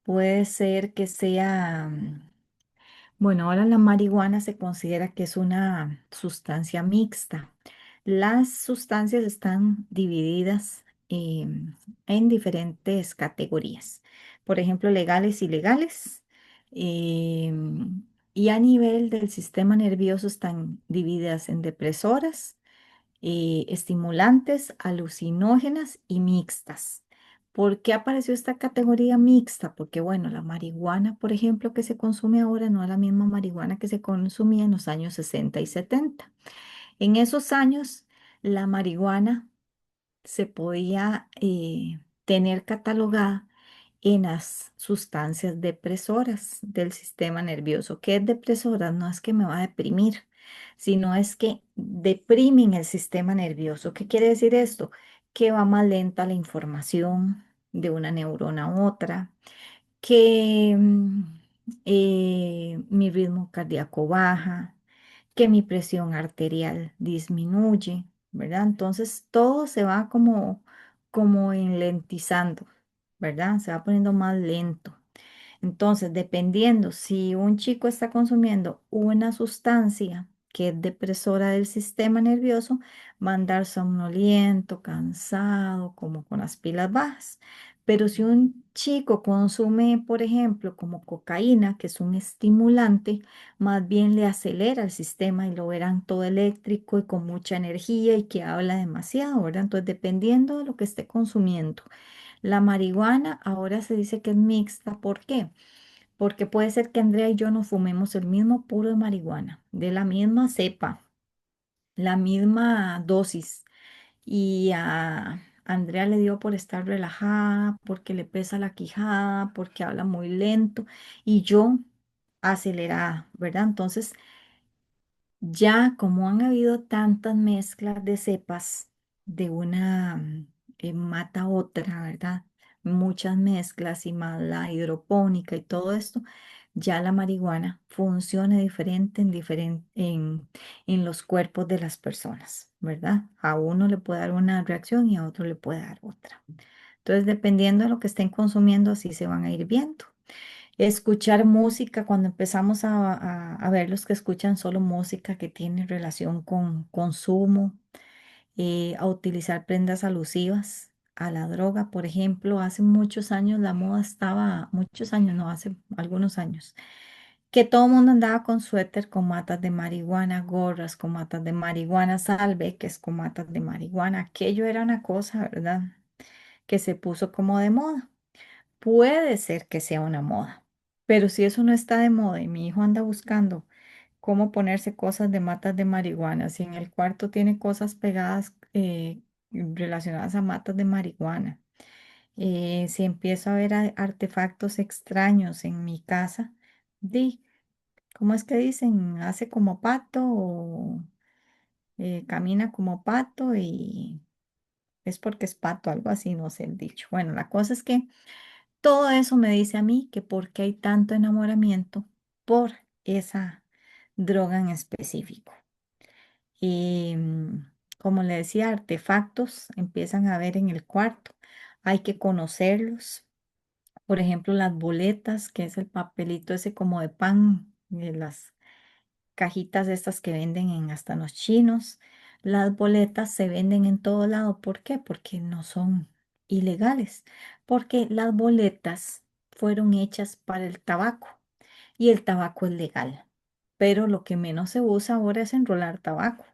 Puede ser que sea bueno, ahora la marihuana se considera que es una sustancia mixta. Las sustancias están divididas en diferentes categorías, por ejemplo, legales y ilegales. Y a nivel del sistema nervioso están divididas en depresoras, estimulantes, alucinógenas y mixtas. ¿Por qué apareció esta categoría mixta? Porque, bueno, la marihuana, por ejemplo, que se consume ahora no es la misma marihuana que se consumía en los años 60 y 70. En esos años, la marihuana se podía tener catalogada en las sustancias depresoras del sistema nervioso. ¿Qué es depresora? No es que me va a deprimir, sino es que deprimen el sistema nervioso. ¿Qué quiere decir esto? Que va más lenta la información de una neurona a otra, que mi ritmo cardíaco baja, que mi presión arterial disminuye, ¿verdad? Entonces todo se va como enlentizando, ¿verdad? Se va poniendo más lento. Entonces, dependiendo si un chico está consumiendo una sustancia que es depresora del sistema nervioso, va a andar somnoliento, cansado, como con las pilas bajas. Pero si un chico consume, por ejemplo, como cocaína, que es un estimulante, más bien le acelera el sistema y lo verán todo eléctrico y con mucha energía y que habla demasiado, ¿verdad? Entonces, dependiendo de lo que esté consumiendo. La marihuana ahora se dice que es mixta. ¿Por qué? Porque puede ser que Andrea y yo nos fumemos el mismo puro de marihuana, de la misma cepa, la misma dosis. Y a Andrea le dio por estar relajada, porque le pesa la quijada, porque habla muy lento, y yo acelerada, ¿verdad? Entonces, ya como han habido tantas mezclas de cepas de una mata a otra, ¿verdad? Muchas mezclas y más la hidropónica y todo esto, ya la marihuana funciona diferente en los cuerpos de las personas, ¿verdad? A uno le puede dar una reacción y a otro le puede dar otra. Entonces, dependiendo de lo que estén consumiendo, así se van a ir viendo. Escuchar música, cuando empezamos a ver los que escuchan solo música que tiene relación con consumo, a utilizar prendas alusivas a la droga, por ejemplo, hace muchos años la moda estaba, muchos años, no, hace algunos años, que todo el mundo andaba con suéter con matas de marihuana, gorras con matas de marihuana, salveques con matas de marihuana, aquello era una cosa, ¿verdad? Que se puso como de moda. Puede ser que sea una moda, pero si eso no está de moda y mi hijo anda buscando cómo ponerse cosas de matas de marihuana, si en el cuarto tiene cosas pegadas relacionadas a matas de marihuana, si empiezo a ver artefactos extraños en mi casa, di, ¿cómo es que dicen? Hace como pato o camina como pato y es porque es pato, algo así, no sé el dicho. Bueno, la cosa es que todo eso me dice a mí que por qué hay tanto enamoramiento por esa droga en específico. Y como le decía, artefactos empiezan a ver en el cuarto. Hay que conocerlos. Por ejemplo, las boletas, que es el papelito ese como de pan, de las cajitas estas que venden en hasta en los chinos. Las boletas se venden en todo lado. ¿Por qué? Porque no son ilegales. Porque las boletas fueron hechas para el tabaco y el tabaco es legal. Pero lo que menos se usa ahora es enrolar tabaco.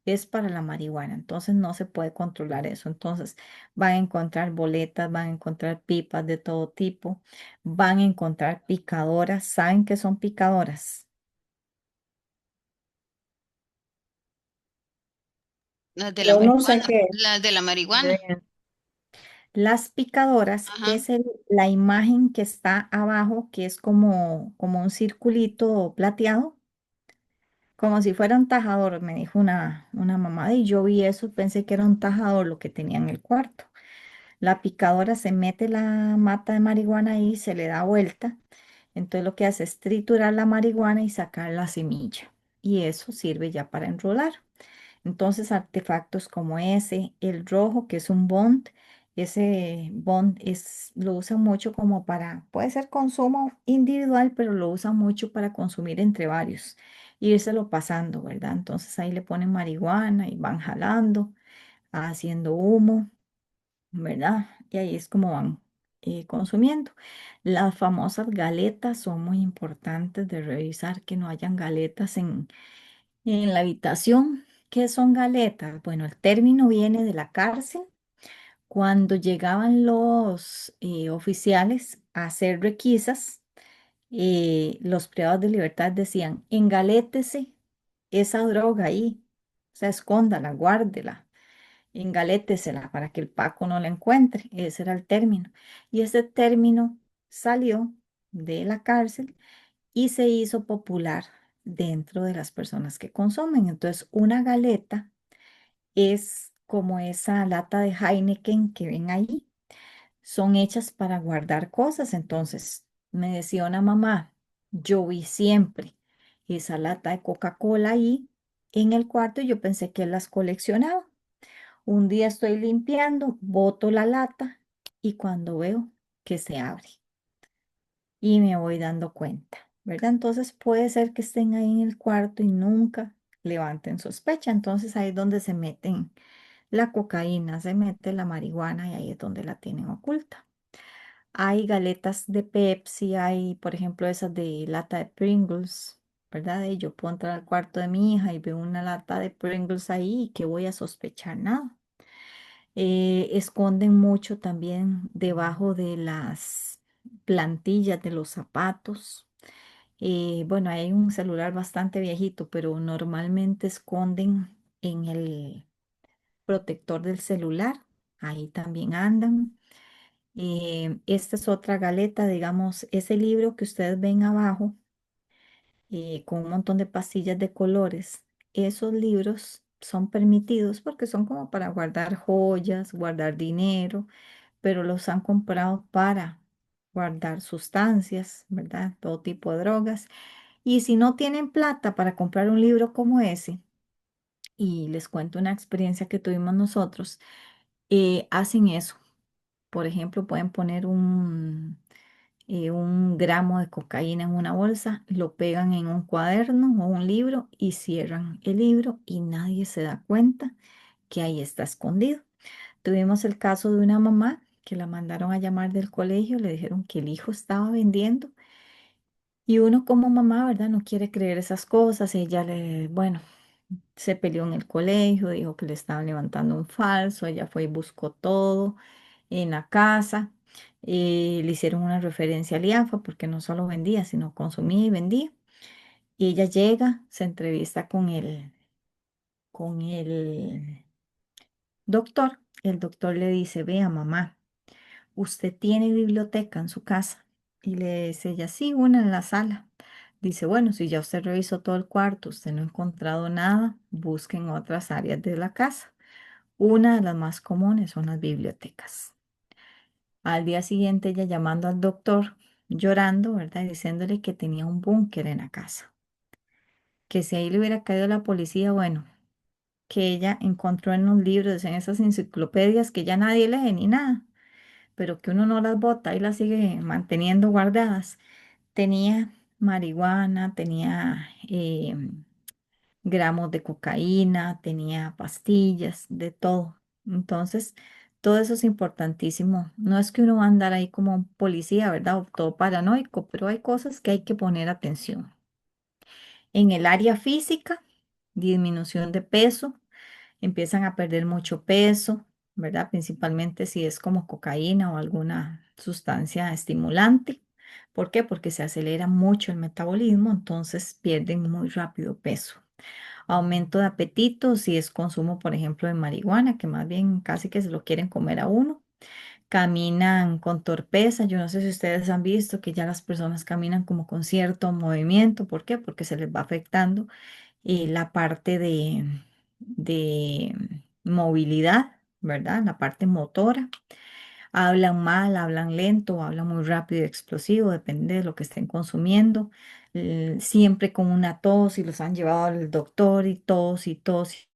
Es para la marihuana, entonces no se puede controlar eso. Entonces van a encontrar boletas, van a encontrar pipas de todo tipo, van a encontrar picadoras. ¿Saben qué son picadoras? Las de la Yo no sé marihuana. qué. Las de la marihuana. Vean, las picadoras Ajá. es la imagen que está abajo, que es como un circulito plateado, como si fuera un tajador, me dijo una mamá, y yo vi eso, pensé que era un tajador lo que tenía en el cuarto. La picadora se mete la mata de marihuana ahí, se le da vuelta. Entonces lo que hace es triturar la marihuana y sacar la semilla. Y eso sirve ya para enrolar. Entonces artefactos como ese, el rojo, que es un bond, ese bond lo usan mucho como para, puede ser consumo individual, pero lo usan mucho para consumir entre varios. Írselo pasando, ¿verdad? Entonces ahí le ponen marihuana y van jalando, haciendo humo, ¿verdad? Y ahí es como van consumiendo. Las famosas galetas son muy importantes de revisar que no hayan galetas en la habitación. ¿Qué son galetas? Bueno, el término viene de la cárcel. Cuando llegaban los oficiales a hacer requisas, los privados de libertad decían, engalétese esa droga ahí, o sea, escóndala, guárdela, engalétesela para que el Paco no la encuentre. Ese era el término. Y ese término salió de la cárcel y se hizo popular dentro de las personas que consumen. Entonces, una galeta es como esa lata de Heineken que ven ahí. Son hechas para guardar cosas. Entonces, me decía una mamá, yo vi siempre esa lata de Coca-Cola ahí en el cuarto y yo pensé que él las coleccionaba. Un día estoy limpiando, boto la lata y cuando veo que se abre y me voy dando cuenta, ¿verdad? Entonces puede ser que estén ahí en el cuarto y nunca levanten sospecha. Entonces ahí es donde se meten la cocaína, se mete la marihuana y ahí es donde la tienen oculta. Hay galetas de Pepsi, hay, por ejemplo, esas de lata de Pringles, ¿verdad? Y yo puedo entrar al cuarto de mi hija y veo una lata de Pringles ahí y que voy a sospechar nada. Esconden mucho también debajo de las plantillas de los zapatos. Bueno, hay un celular bastante viejito, pero normalmente esconden en el protector del celular. Ahí también andan. Esta es otra galeta, digamos, ese libro que ustedes ven abajo, con un montón de pastillas de colores. Esos libros son permitidos porque son como para guardar joyas, guardar dinero, pero los han comprado para guardar sustancias, ¿verdad? Todo tipo de drogas. Y si no tienen plata para comprar un libro como ese, y les cuento una experiencia que tuvimos nosotros, hacen eso. Por ejemplo, pueden poner un gramo de cocaína en una bolsa, lo pegan en un cuaderno o un libro y cierran el libro y nadie se da cuenta que ahí está escondido. Tuvimos el caso de una mamá que la mandaron a llamar del colegio, le dijeron que el hijo estaba vendiendo y uno como mamá, ¿verdad? No quiere creer esas cosas. Ella bueno, se peleó en el colegio, dijo que le estaban levantando un falso, ella fue y buscó todo en la casa. Le hicieron una referencia al IAFA porque no solo vendía, sino consumía y vendía. Y ella llega, se entrevista con el doctor. El doctor le dice, vea mamá, ¿usted tiene biblioteca en su casa? Y le dice ella, sí, una en la sala. Dice, bueno, si ya usted revisó todo el cuarto, usted no ha encontrado nada, busque en otras áreas de la casa. Una de las más comunes son las bibliotecas. Al día siguiente ella llamando al doctor, llorando, ¿verdad? Diciéndole que tenía un búnker en la casa, que si ahí le hubiera caído la policía, bueno, que ella encontró en los libros, en esas enciclopedias que ya nadie lee ni nada, pero que uno no las bota y las sigue manteniendo guardadas. Tenía marihuana, tenía gramos de cocaína, tenía pastillas, de todo. Entonces, todo eso es importantísimo. No es que uno va a andar ahí como un policía, ¿verdad? O todo paranoico, pero hay cosas que hay que poner atención. En el área física, disminución de peso, empiezan a perder mucho peso, ¿verdad? Principalmente si es como cocaína o alguna sustancia estimulante. ¿Por qué? Porque se acelera mucho el metabolismo, entonces pierden muy rápido peso. aumento de apetito, si es consumo, por ejemplo, de marihuana, que más bien casi que se lo quieren comer a uno. Caminan con torpeza. Yo no sé si ustedes han visto que ya las personas caminan como con cierto movimiento. ¿Por qué? Porque se les va afectando la parte de movilidad, ¿verdad? La parte motora. Hablan mal, hablan lento, hablan muy rápido y explosivo, depende de lo que estén consumiendo. Siempre con una tos y los han llevado al doctor y tos y tos.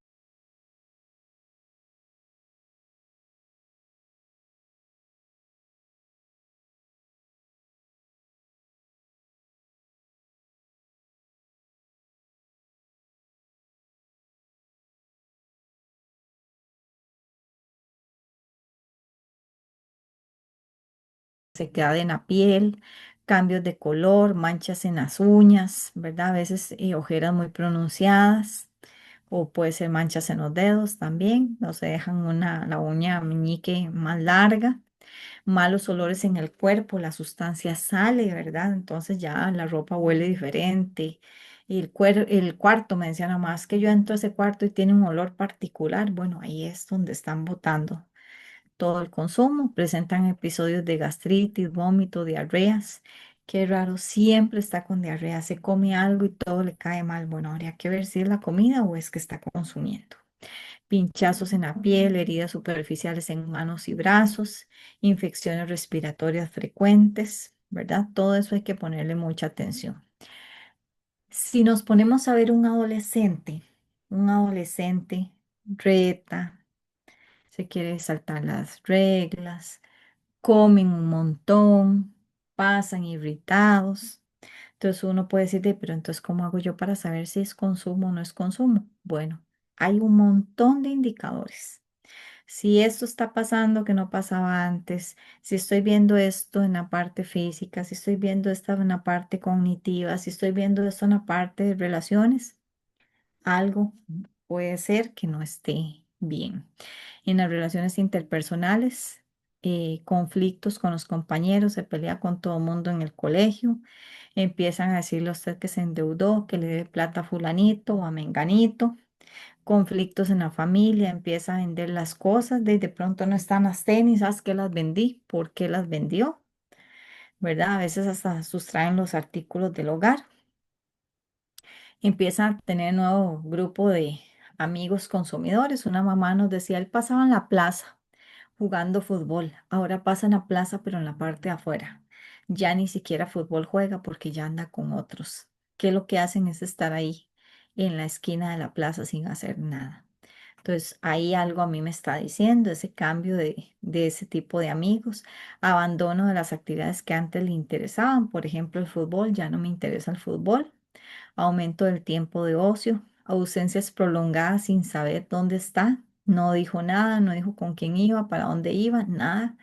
Sequedad en la piel, cambios de color, manchas en las uñas, ¿verdad? A veces ojeras muy pronunciadas o puede ser manchas en los dedos también, no se dejan la uña meñique más larga, malos olores en el cuerpo, la sustancia sale, ¿verdad? Entonces ya la ropa huele diferente. El cuarto, me decían nomás que yo entro a ese cuarto y tiene un olor particular. Bueno, ahí es donde están botando todo el consumo, presentan episodios de gastritis, vómito, diarreas. Qué raro, siempre está con diarrea, se come algo y todo le cae mal. Bueno, habría que ver si es la comida o es que está consumiendo. Pinchazos en la piel, heridas superficiales en manos y brazos, infecciones respiratorias frecuentes, ¿verdad? Todo eso hay que ponerle mucha atención. Si nos ponemos a ver un adolescente reta, se quiere saltar las reglas, comen un montón, pasan irritados. Entonces uno puede decir, pero entonces, ¿cómo hago yo para saber si es consumo o no es consumo? Bueno, hay un montón de indicadores. Si esto está pasando que no pasaba antes, si estoy viendo esto en la parte física, si estoy viendo esto en la parte cognitiva, si estoy viendo esto en la parte de relaciones, algo puede ser que no esté bien en las relaciones interpersonales, conflictos con los compañeros, se pelea con todo el mundo en el colegio, empiezan a decirle a usted que se endeudó, que le dé plata a fulanito o a menganito, conflictos en la familia, empieza a vender las cosas, de pronto no están las tenis, ¿sabes qué las vendí? ¿Por qué las vendió? ¿Verdad? A veces hasta sustraen los artículos del hogar, empieza a tener nuevo grupo de amigos consumidores. Una mamá nos decía, él pasaba en la plaza jugando fútbol. Ahora pasa en la plaza, pero en la parte de afuera. Ya ni siquiera fútbol juega porque ya anda con otros. Que lo que hacen es estar ahí en la esquina de la plaza sin hacer nada. Entonces, ahí algo a mí me está diciendo ese cambio de ese tipo de amigos, abandono de las actividades que antes le interesaban, por ejemplo, el fútbol, ya no me interesa el fútbol, aumento del tiempo de ocio, ausencias prolongadas sin saber dónde está, no dijo nada, no dijo con quién iba, para dónde iba, nada,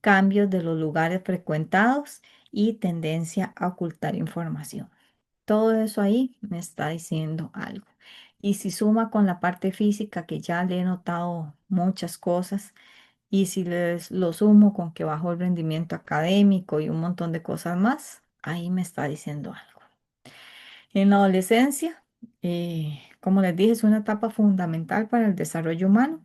cambios de los lugares frecuentados y tendencia a ocultar información. Todo eso ahí me está diciendo algo. Y si suma con la parte física, que ya le he notado muchas cosas, y si les lo sumo con que bajó el rendimiento académico y un montón de cosas más, ahí me está diciendo algo. En la adolescencia, como les dije, es una etapa fundamental para el desarrollo humano.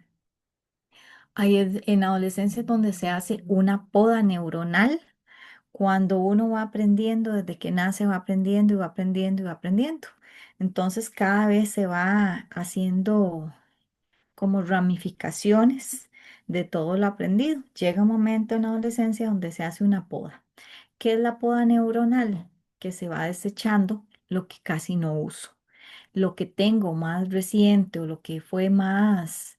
Ahí en la adolescencia es donde se hace una poda neuronal, cuando uno va aprendiendo, desde que nace va aprendiendo y va aprendiendo y va aprendiendo. Entonces cada vez se va haciendo como ramificaciones de todo lo aprendido. Llega un momento en la adolescencia donde se hace una poda. ¿Qué es la poda neuronal? Que se va desechando lo que casi no uso. Lo que tengo más reciente o lo que fue más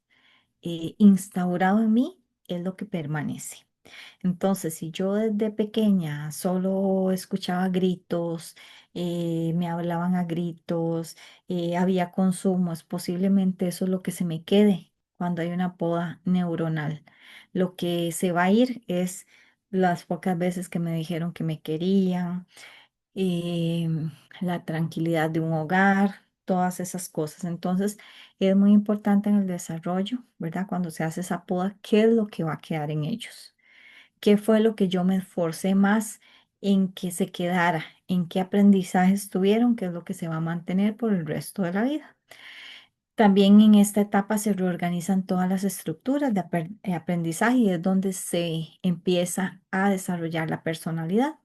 instaurado en mí es lo que permanece. Entonces, si yo desde pequeña solo escuchaba gritos, me hablaban a gritos, había consumos, posiblemente eso es lo que se me quede cuando hay una poda neuronal. Lo que se va a ir es las pocas veces que me dijeron que me querían, la tranquilidad de un hogar, todas esas cosas. Entonces, es muy importante en el desarrollo, ¿verdad? Cuando se hace esa poda, ¿qué es lo que va a quedar en ellos? ¿Qué fue lo que yo me esforcé más en que se quedara? ¿En qué aprendizajes tuvieron? ¿Qué es lo que se va a mantener por el resto de la vida? También en esta etapa se reorganizan todas las estructuras de aprendizaje y es donde se empieza a desarrollar la personalidad.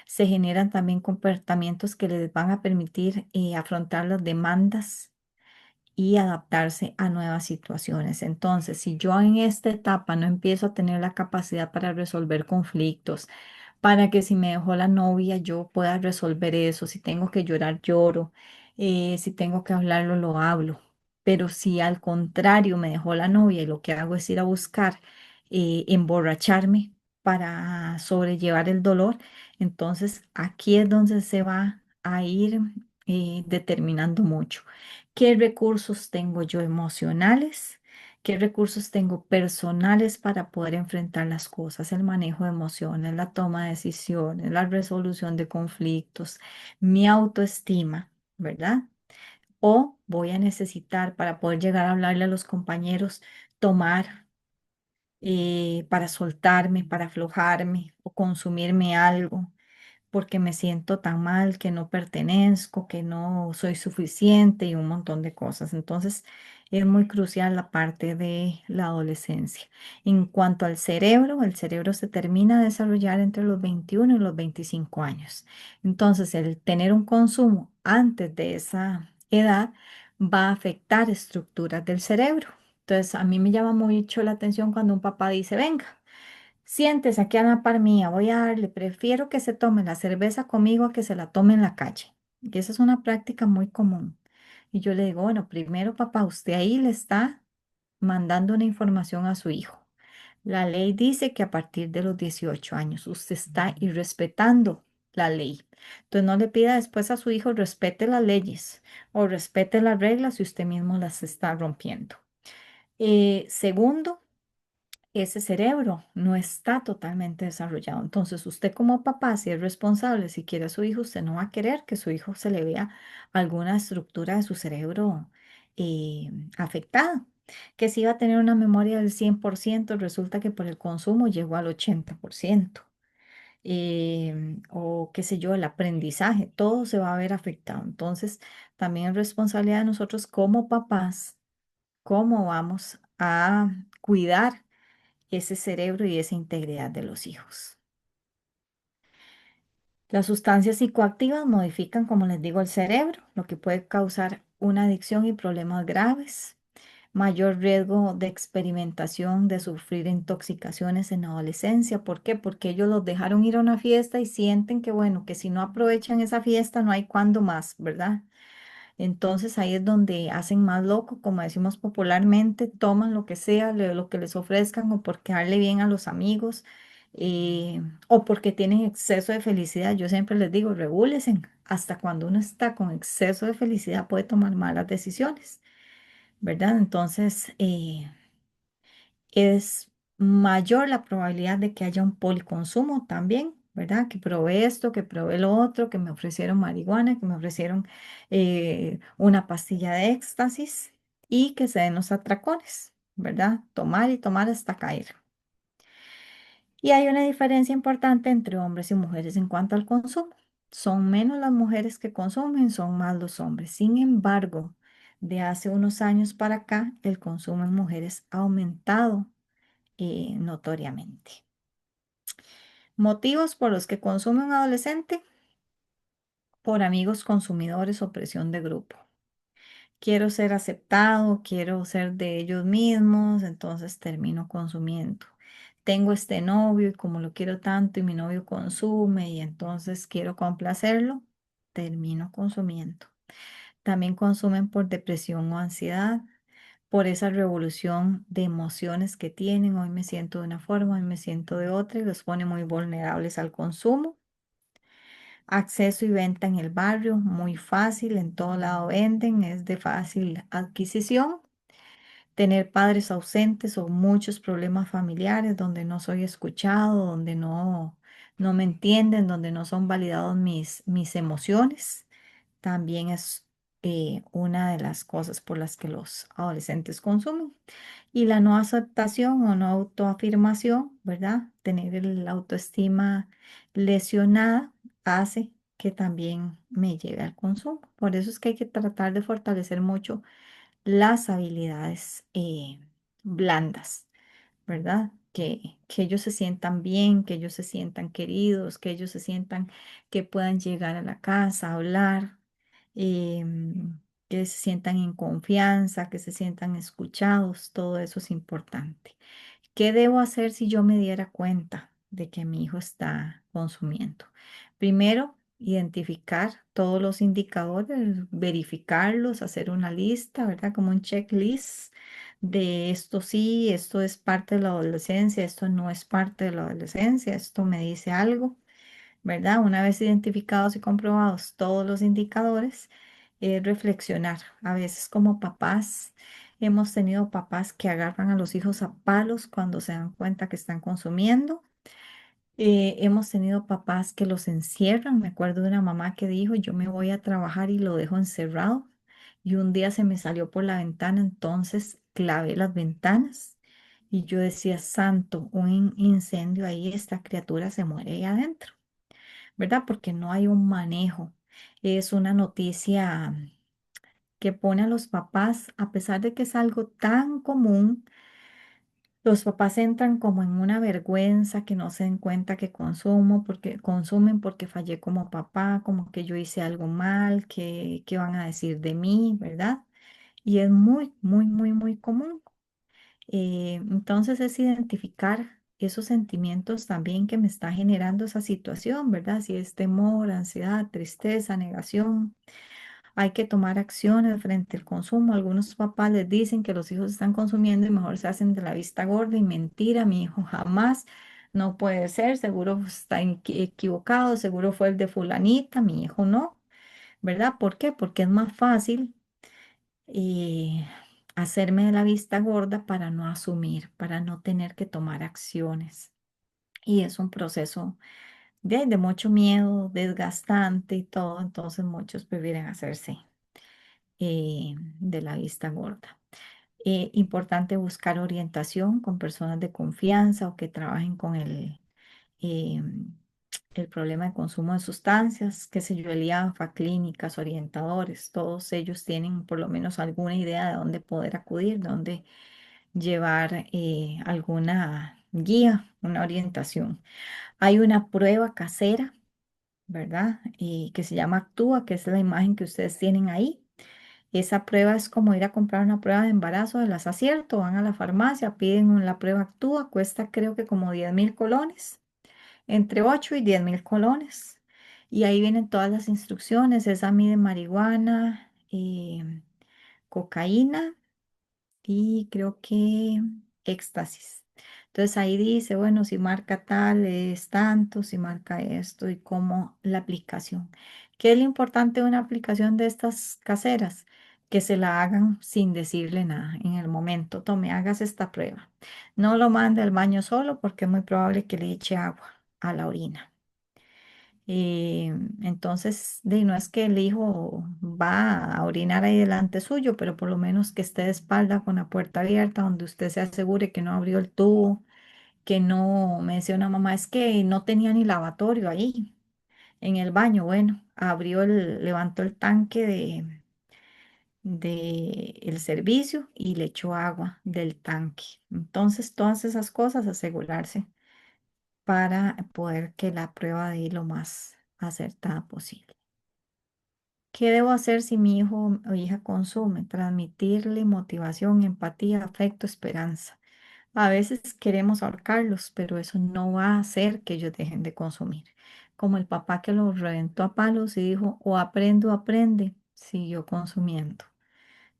Se generan también comportamientos que les van a permitir afrontar las demandas y adaptarse a nuevas situaciones. Entonces, si yo en esta etapa no empiezo a tener la capacidad para resolver conflictos, para que si me dejó la novia yo pueda resolver eso, si tengo que llorar, lloro, si tengo que hablarlo, lo hablo. Pero si al contrario me dejó la novia y lo que hago es ir a buscar emborracharme para sobrellevar el dolor, entonces aquí es donde se va a ir determinando mucho. ¿Qué recursos tengo yo emocionales? ¿Qué recursos tengo personales para poder enfrentar las cosas? El manejo de emociones, la toma de decisiones, la resolución de conflictos, mi autoestima, ¿verdad? O voy a necesitar para poder llegar a hablarle a los compañeros, tomar para soltarme, para aflojarme o consumirme algo porque me siento tan mal, que no pertenezco, que no soy suficiente y un montón de cosas. Entonces, es muy crucial la parte de la adolescencia. En cuanto al cerebro, el cerebro se termina de desarrollar entre los 21 y los 25 años. Entonces, el tener un consumo antes de esa edad va a afectar estructuras del cerebro. Entonces, a mí me llama mucho la atención cuando un papá dice, venga. Siéntese aquí a la par mía, voy a darle, prefiero que se tome la cerveza conmigo a que se la tome en la calle. Y esa es una práctica muy común. Y yo le digo, bueno, primero papá, usted ahí le está mandando una información a su hijo. La ley dice que a partir de los 18 años usted está irrespetando la ley. Entonces no le pida después a su hijo respete las leyes o respete las reglas si usted mismo las está rompiendo. Segundo, ese cerebro no está totalmente desarrollado. Entonces, usted como papá, si es responsable, si quiere a su hijo, usted no va a querer que su hijo se le vea alguna estructura de su cerebro afectada. Que si va a tener una memoria del 100%, resulta que por el consumo llegó al 80%. O qué sé yo, el aprendizaje, todo se va a ver afectado. Entonces, también es responsabilidad de nosotros como papás, cómo vamos a cuidar ese cerebro y esa integridad de los hijos. Las sustancias psicoactivas modifican, como les digo, el cerebro, lo que puede causar una adicción y problemas graves, mayor riesgo de experimentación, de sufrir intoxicaciones en la adolescencia. ¿Por qué? Porque ellos los dejaron ir a una fiesta y sienten que, bueno, que si no aprovechan esa fiesta no hay cuándo más, ¿verdad? Entonces ahí es donde hacen más loco, como decimos popularmente, toman lo que sea, lo que les ofrezcan o por quedarle bien a los amigos o porque tienen exceso de felicidad. Yo siempre les digo, regúlesen. Hasta cuando uno está con exceso de felicidad puede tomar malas decisiones, ¿verdad? Entonces, es mayor la probabilidad de que haya un policonsumo también, ¿verdad? Que probé esto, que probé lo otro, que me ofrecieron marihuana, que me ofrecieron una pastilla de éxtasis y que se den los atracones, ¿verdad? Tomar y tomar hasta caer. Y hay una diferencia importante entre hombres y mujeres en cuanto al consumo. Son menos las mujeres que consumen, son más los hombres. Sin embargo, de hace unos años para acá, el consumo en mujeres ha aumentado notoriamente. Motivos por los que consume un adolescente, por amigos consumidores o presión de grupo. Quiero ser aceptado, quiero ser de ellos mismos, entonces termino consumiendo. Tengo este novio y como lo quiero tanto y mi novio consume y entonces quiero complacerlo, termino consumiendo. También consumen por depresión o ansiedad, por esa revolución de emociones que tienen. Hoy me siento de una forma, hoy me siento de otra y los pone muy vulnerables al consumo. Acceso y venta en el barrio, muy fácil, en todo lado venden, es de fácil adquisición. Tener padres ausentes o muchos problemas familiares donde no soy escuchado, donde no me entienden, donde no son validados mis emociones, también es una de las cosas por las que los adolescentes consumen. Y la no aceptación o no autoafirmación, ¿verdad? Tener la autoestima lesionada hace que también me lleve al consumo. Por eso es que hay que tratar de fortalecer mucho las habilidades blandas, ¿verdad? Que ellos se sientan bien, que ellos se sientan queridos, que ellos se sientan que puedan llegar a la casa, hablar, que se sientan en confianza, que se sientan escuchados, todo eso es importante. ¿Qué debo hacer si yo me diera cuenta de que mi hijo está consumiendo? Primero, identificar todos los indicadores, verificarlos, hacer una lista, ¿verdad? Como un checklist de esto sí, esto es parte de la adolescencia, esto no es parte de la adolescencia, esto me dice algo, ¿verdad? Una vez identificados y comprobados todos los indicadores, reflexionar. A veces como papás, hemos tenido papás que agarran a los hijos a palos cuando se dan cuenta que están consumiendo. Hemos tenido papás que los encierran. Me acuerdo de una mamá que dijo, yo me voy a trabajar y lo dejo encerrado. Y un día se me salió por la ventana, entonces clavé las ventanas. Y yo decía, santo, un incendio ahí, esta criatura se muere ahí adentro, ¿verdad? Porque no hay un manejo. Es una noticia que pone a los papás, a pesar de que es algo tan común, los papás entran como en una vergüenza, que no se den cuenta que consumo, porque consumen porque fallé como papá, como que yo hice algo mal, que van a decir de mí, ¿verdad? Y es muy, muy, muy, muy común. Entonces es identificar esos sentimientos también que me está generando esa situación, ¿verdad? Si es temor, ansiedad, tristeza, negación. Hay que tomar acciones frente al consumo. Algunos papás les dicen que los hijos están consumiendo y mejor se hacen de la vista gorda y mentira, mi hijo jamás, no puede ser, seguro está equivocado, seguro fue el de fulanita, mi hijo no, ¿verdad? ¿Por qué? Porque es más fácil eh, hacerme de la vista gorda para no asumir, para no tener que tomar acciones. Y es un proceso de mucho miedo, desgastante y todo, entonces muchos prefieren hacerse de la vista gorda. Importante buscar orientación con personas de confianza o que trabajen con eh, el problema de consumo de sustancias, qué sé yo, el IANFA, clínicas, orientadores, todos ellos tienen por lo menos alguna idea de dónde poder acudir, dónde llevar alguna guía, una orientación. Hay una prueba casera, ¿verdad? Que se llama Actúa, que es la imagen que ustedes tienen ahí. Esa prueba es como ir a comprar una prueba de embarazo de las acierto, van a la farmacia, piden la prueba Actúa, cuesta creo que como 10.000 colones, entre 8 y 10.000 colones. Y ahí vienen todas las instrucciones, esa mide marihuana, cocaína y creo que éxtasis. Entonces ahí dice, bueno, si marca tal es tanto, si marca esto y cómo la aplicación. ¿Qué es lo importante de una aplicación de estas caseras? Que se la hagan sin decirle nada en el momento. Tome, hagas esta prueba. No lo mande al baño solo porque es muy probable que le eche agua a la orina. Entonces, no es que el hijo va a orinar ahí delante suyo, pero por lo menos que esté de espalda con la puerta abierta, donde usted se asegure que no abrió el tubo, que no, me decía una mamá, es que no tenía ni lavatorio ahí en el baño. Bueno, levantó el tanque de el servicio y le echó agua del tanque. Entonces, todas esas cosas, asegurarse para poder que la prueba de ir lo más acertada posible. ¿Qué debo hacer si mi hijo o hija consume? Transmitirle motivación, empatía, afecto, esperanza. A veces queremos ahorcarlos, pero eso no va a hacer que ellos dejen de consumir. Como el papá que lo reventó a palos y dijo, o aprende o aprende, siguió consumiendo,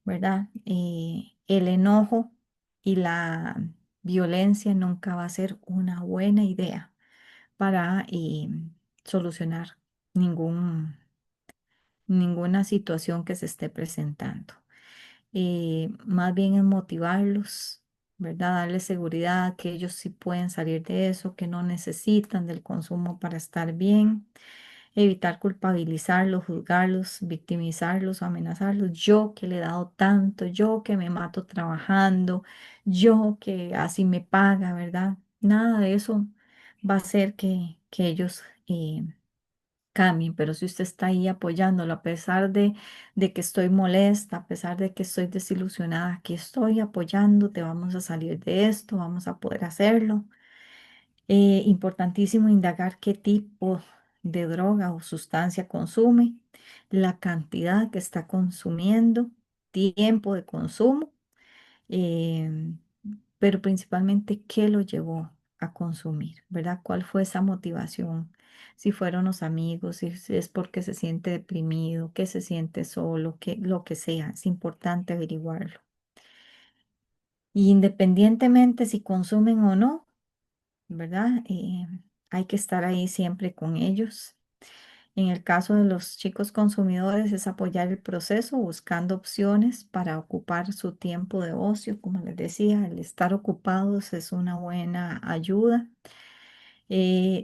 ¿verdad? El enojo y la violencia nunca va a ser una buena idea para solucionar ningún ninguna situación que se esté presentando. Más bien es motivarlos, ¿verdad? Darles seguridad, que ellos sí pueden salir de eso, que no necesitan del consumo para estar bien. Evitar culpabilizarlos, juzgarlos, victimizarlos o amenazarlos. Yo que le he dado tanto, yo que me mato trabajando, yo que así me paga, ¿verdad? Nada de eso va a hacer que ellos cambien, pero si usted está ahí apoyándolo, a pesar de que estoy molesta, a pesar de que estoy desilusionada, aquí estoy apoyándote, vamos a salir de esto, vamos a poder hacerlo. Importantísimo indagar qué tipo de droga o sustancia consume, la cantidad que está consumiendo, tiempo de consumo, em, pero principalmente qué lo llevó a consumir, ¿verdad? ¿Cuál fue esa motivación? Si fueron los amigos, si es porque se siente deprimido, que se siente solo, que lo que sea, es importante averiguarlo. Y independientemente si consumen o no, ¿verdad? Hay que estar ahí siempre con ellos. En el caso de los chicos consumidores es apoyar el proceso buscando opciones para ocupar su tiempo de ocio. Como les decía, el estar ocupados es una buena ayuda.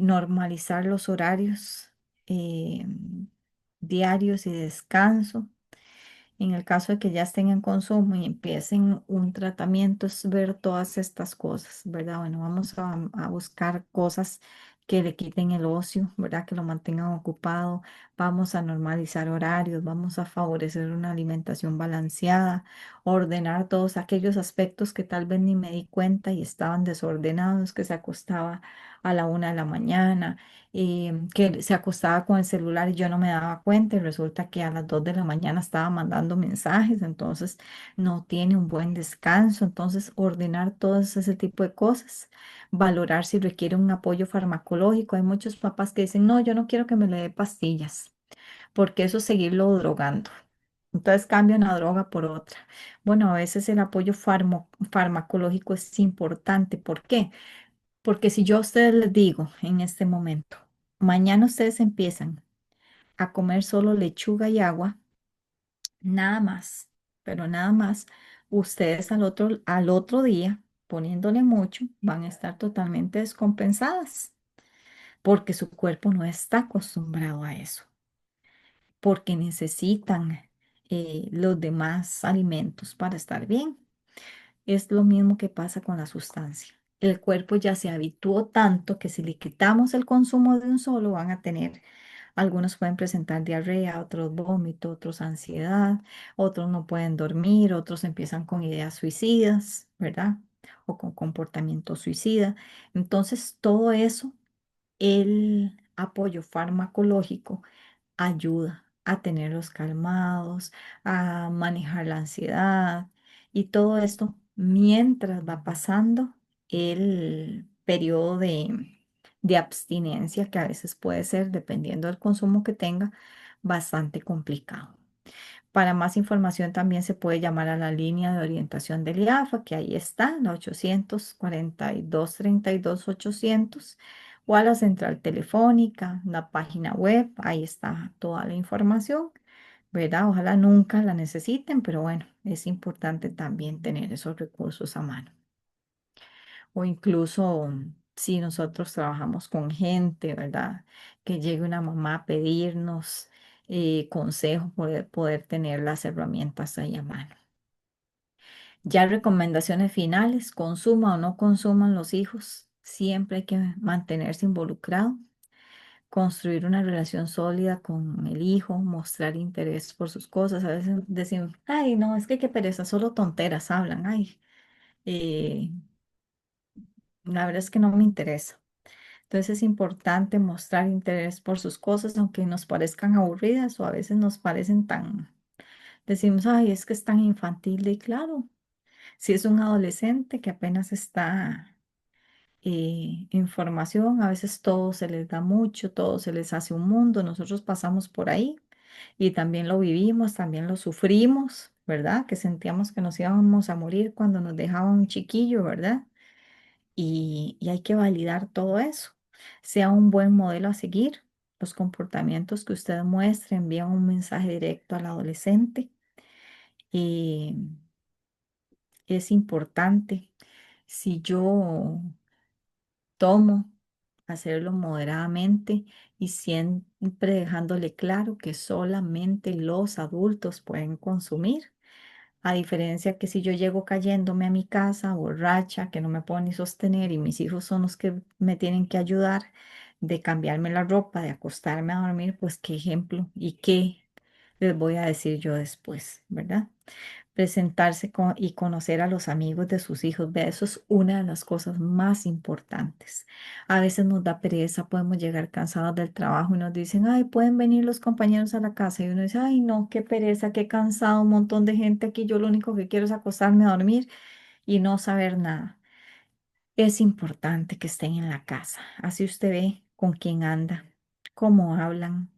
Normalizar los horarios eh, diarios y descanso. En el caso de que ya estén en consumo y empiecen un tratamiento, es ver todas estas cosas, ¿verdad? Bueno, vamos a buscar cosas que le quiten el ocio, ¿verdad? Que lo mantengan ocupado. Vamos a normalizar horarios, vamos a favorecer una alimentación balanceada, ordenar todos aquellos aspectos que tal vez ni me di cuenta y estaban desordenados, que se acostaba a la 1 de la mañana, que se acostaba con el celular y yo no me daba cuenta y resulta que a las 2 de la mañana estaba mandando mensajes, entonces no tiene un buen descanso, entonces ordenar todo ese tipo de cosas, valorar si requiere un apoyo farmacológico. Hay muchos papás que dicen, no, yo no quiero que me le dé pastillas, porque eso es seguirlo drogando. Entonces cambian una droga por otra. Bueno, a veces el apoyo farmacológico es importante. ¿Por qué? Porque si yo a ustedes les digo en este momento, mañana ustedes empiezan a comer solo lechuga y agua, nada más, pero nada más, ustedes al otro día, poniéndole mucho, van a estar totalmente descompensadas, porque su cuerpo no está acostumbrado a eso, porque necesitan los demás alimentos para estar bien. Es lo mismo que pasa con la sustancia. El cuerpo ya se habituó tanto que si le quitamos el consumo de un solo, van a tener, algunos pueden presentar diarrea, otros vómito, otros ansiedad, otros no pueden dormir, otros empiezan con ideas suicidas, ¿verdad? O con comportamiento suicida. Entonces, todo eso, el apoyo farmacológico ayuda a tenerlos calmados, a manejar la ansiedad y todo esto mientras va pasando el periodo de abstinencia, que a veces puede ser, dependiendo del consumo que tenga, bastante complicado. Para más información también se puede llamar a la línea de orientación del IAFA, que ahí está, la 842-32-800, o a la central telefónica, la página web, ahí está toda la información, ¿verdad? Ojalá nunca la necesiten, pero bueno, es importante también tener esos recursos a mano. O incluso si nosotros trabajamos con gente, ¿verdad? Que llegue una mamá a pedirnos consejo, poder tener las herramientas ahí a mano. Ya recomendaciones finales, consuma o no consuman los hijos, siempre hay que mantenerse involucrado, construir una relación sólida con el hijo, mostrar interés por sus cosas. A veces decimos, ay, no, es que qué pereza, solo tonteras hablan, ay, eh, la verdad es que no me interesa. Entonces es importante mostrar interés por sus cosas, aunque nos parezcan aburridas o a veces nos parecen tan, decimos, ay, es que es tan infantil. Y claro, si es un adolescente que apenas está en formación, a veces todo se les da mucho, todo se les hace un mundo. Nosotros pasamos por ahí y también lo vivimos, también lo sufrimos, ¿verdad? Que sentíamos que nos íbamos a morir cuando nos dejaban un chiquillo, ¿verdad? Y hay que validar todo eso. Sea un buen modelo a seguir. Los comportamientos que usted muestre envían un mensaje directo al adolescente. Y es importante, si yo tomo, hacerlo moderadamente y siempre dejándole claro que solamente los adultos pueden consumir. A diferencia que si yo llego cayéndome a mi casa borracha, que no me puedo ni sostener y mis hijos son los que me tienen que ayudar, de cambiarme la ropa, de acostarme a dormir, pues qué ejemplo y qué les voy a decir yo después, ¿verdad? Presentarse y conocer a los amigos de sus hijos. Vea, eso es una de las cosas más importantes. A veces nos da pereza, podemos llegar cansados del trabajo y nos dicen, ay, pueden venir los compañeros a la casa. Y uno dice, ay, no, qué pereza, qué cansado, un montón de gente aquí. Yo lo único que quiero es acostarme a dormir y no saber nada. Es importante que estén en la casa. Así usted ve con quién anda, cómo hablan,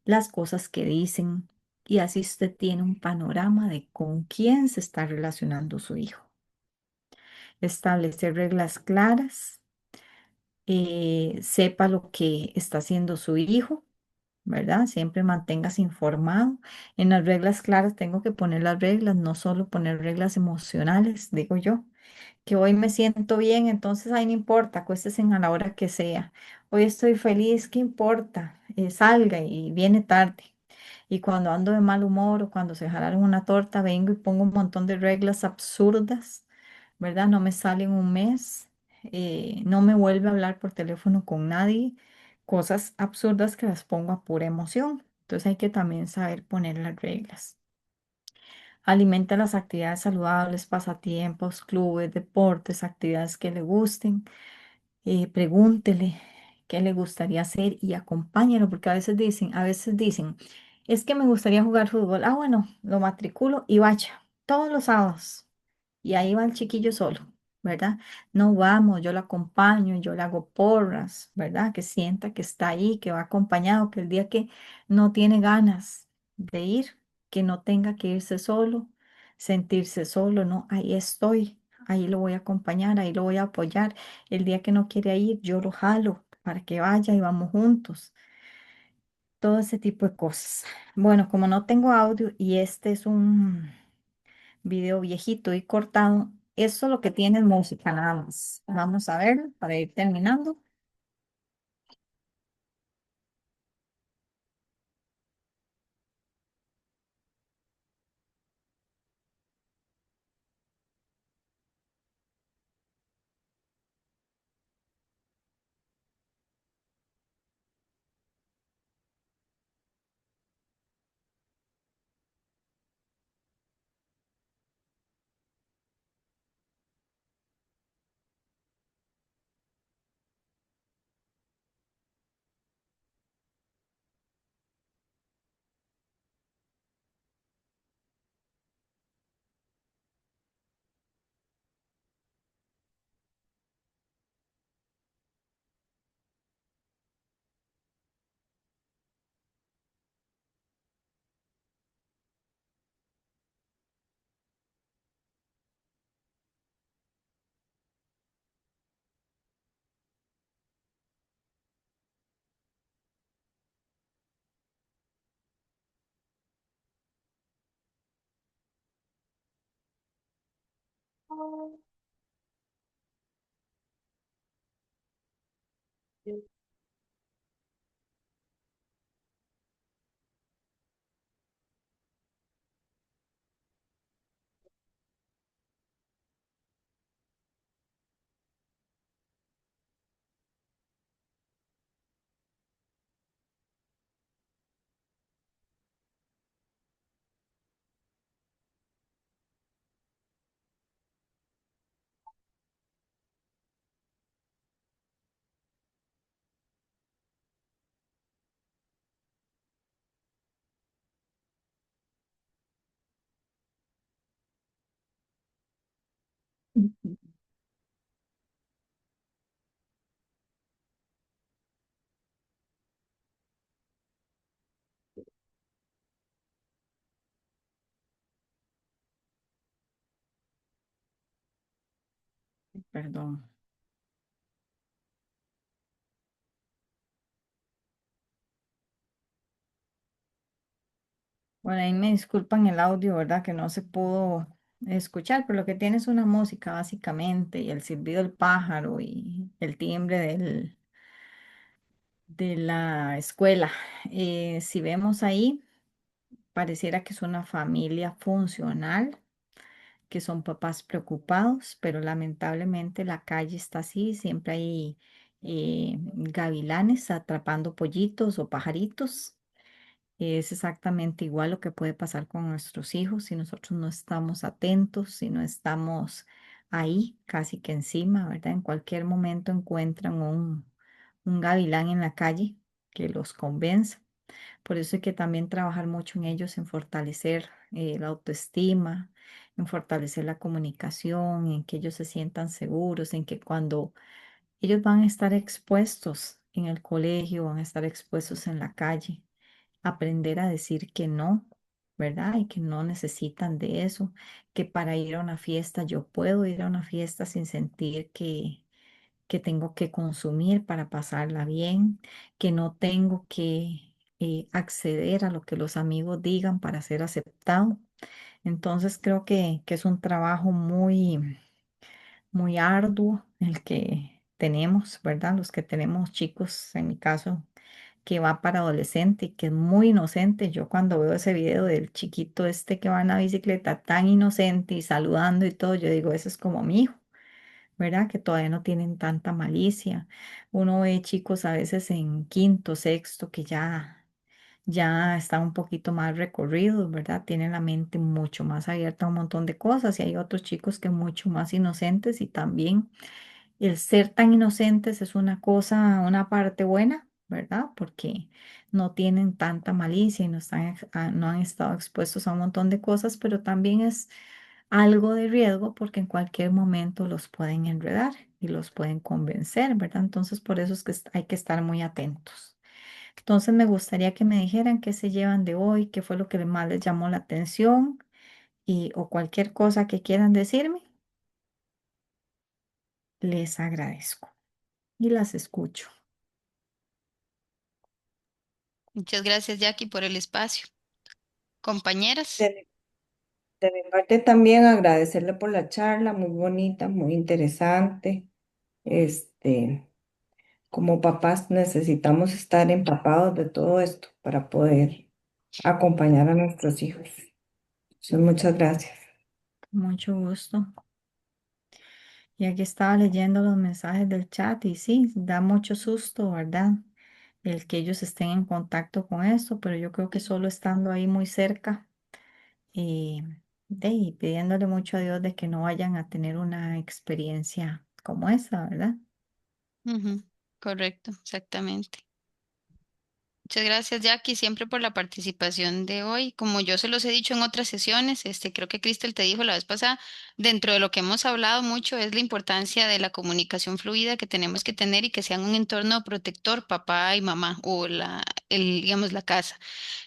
las cosas que dicen, y así usted tiene un panorama de con quién se está relacionando su hijo. Establecer reglas claras, sepa lo que está haciendo su hijo, ¿verdad? Siempre manténgase informado. En las reglas claras tengo que poner las reglas, no solo poner reglas emocionales, digo yo, que hoy me siento bien, entonces ahí no importa, acuéstese a la hora que sea. Hoy estoy feliz, ¿qué importa? Salga y viene tarde. Y cuando ando de mal humor o cuando se jalaron una torta, vengo y pongo un montón de reglas absurdas, ¿verdad? No me sale en un mes, no me vuelve a hablar por teléfono con nadie, cosas absurdas que las pongo a pura emoción. Entonces hay que también saber poner las reglas. Alimenta las actividades saludables, pasatiempos, clubes, deportes, actividades que le gusten. Pregúntele qué le gustaría hacer y acompáñelo, porque a veces dicen, es que me gustaría jugar fútbol. Ah, bueno, lo matriculo y vaya, todos los sábados. Y ahí va el chiquillo solo, ¿verdad? No vamos, yo lo acompaño, yo le hago porras, ¿verdad? Que sienta que está ahí, que va acompañado, que el día que no tiene ganas de ir, que no tenga que irse solo, sentirse solo, no, ahí estoy, ahí lo voy a acompañar, ahí lo voy a apoyar. El día que no quiere ir, yo lo jalo para que vaya y vamos juntos. Todo ese tipo de cosas. Bueno, como no tengo audio y este es un video viejito y cortado. Eso lo que tiene es música nada más. Vamos a ver para ir terminando. Perdón. Bueno, ahí me disculpan el audio, ¿verdad? Que no se pudo escuchar, pero lo que tiene es una música básicamente y el silbido del pájaro y el timbre de la escuela. Si vemos ahí, pareciera que es una familia funcional, que son papás preocupados, pero lamentablemente la calle está así, siempre hay gavilanes atrapando pollitos o pajaritos. Es exactamente igual lo que puede pasar con nuestros hijos si nosotros no estamos atentos, si no estamos ahí, casi que encima, ¿verdad? En cualquier momento encuentran un gavilán en la calle que los convenza. Por eso hay que también trabajar mucho en ellos, en fortalecer la autoestima, en fortalecer la comunicación, en que ellos se sientan seguros, en que cuando ellos van a estar expuestos en el colegio, van a estar expuestos en la calle, aprender a decir que no, ¿verdad? Y que no necesitan de eso, que para ir a una fiesta yo puedo ir a una fiesta sin sentir que tengo que consumir para pasarla bien, que no tengo que acceder a lo que los amigos digan para ser aceptado. Entonces creo que es un trabajo muy arduo el que tenemos, ¿verdad? Los que tenemos chicos, en mi caso, que va para adolescente y que es muy inocente. Yo cuando veo ese video del chiquito este que va en la bicicleta tan inocente y saludando y todo, yo digo, ese es como mi hijo, ¿verdad? Que todavía no tienen tanta malicia. Uno ve chicos a veces en quinto, sexto, que ya están un poquito más recorridos, ¿verdad? Tienen la mente mucho más abierta a un montón de cosas y hay otros chicos que mucho más inocentes y también el ser tan inocentes es una cosa, una parte buena, ¿verdad? Porque no tienen tanta malicia y no han estado expuestos a un montón de cosas, pero también es algo de riesgo porque en cualquier momento los pueden enredar y los pueden convencer, ¿verdad? Entonces, por eso es que hay que estar muy atentos. Entonces, me gustaría que me dijeran qué se llevan de hoy, qué fue lo que más les llamó la atención y o cualquier cosa que quieran decirme, les agradezco y las escucho. Muchas gracias, Jackie, por el espacio. Compañeras. De, de mi parte también agradecerle por la charla, muy bonita, muy interesante. Este, como papás necesitamos estar empapados de todo esto para poder acompañar a nuestros hijos. Muchas gracias. Mucho gusto. Y aquí estaba leyendo los mensajes del chat y sí, da mucho susto, ¿verdad? El que ellos estén en contacto con esto, pero yo creo que solo estando ahí muy cerca y, y pidiéndole mucho a Dios de que no vayan a tener una experiencia como esa, ¿verdad? Ujú, correcto, exactamente. Muchas gracias, Jackie, siempre por la participación de hoy. Como yo se los he dicho en otras sesiones, creo que Cristel te dijo la vez pasada, dentro de lo que hemos hablado mucho es la importancia de la comunicación fluida que tenemos que tener y que sean un entorno protector, papá y mamá, o digamos, la casa.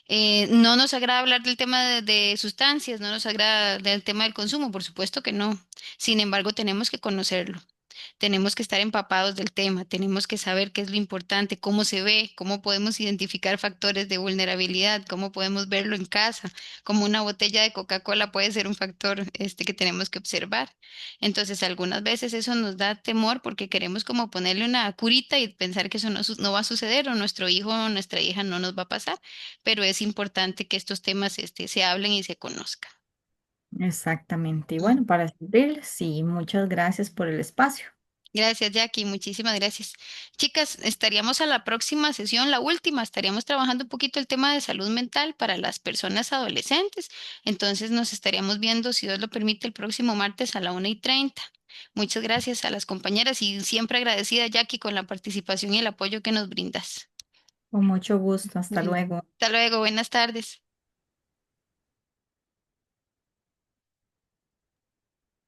No nos agrada hablar del tema de sustancias, no nos agrada del tema del consumo, por supuesto que no. Sin embargo, tenemos que conocerlo. Tenemos que estar empapados del tema, tenemos que saber qué es lo importante, cómo se ve, cómo podemos identificar factores de vulnerabilidad, cómo podemos verlo en casa, como una botella de Coca-Cola puede ser un factor que tenemos que observar. Entonces, algunas veces eso nos da temor porque queremos como ponerle una curita y pensar que eso no va a suceder o nuestro hijo o nuestra hija no nos va a pasar, pero es importante que estos temas se hablen y se conozcan. Exactamente. Y bueno, para servirles, sí, muchas gracias por el espacio. Gracias, Jackie. Muchísimas gracias. Chicas, estaríamos a la próxima sesión, la última. Estaríamos trabajando un poquito el tema de salud mental para las personas adolescentes. Entonces nos estaríamos viendo, si Dios lo permite, el próximo martes a la 1:30. Muchas gracias a las compañeras y siempre agradecida, Jackie, con la participación y el apoyo que nos brindas. Con mucho gusto. Hasta Bueno, luego. hasta luego. Buenas tardes.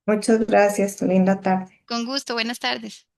Muchas gracias. Linda tarde. Con gusto. Buenas tardes.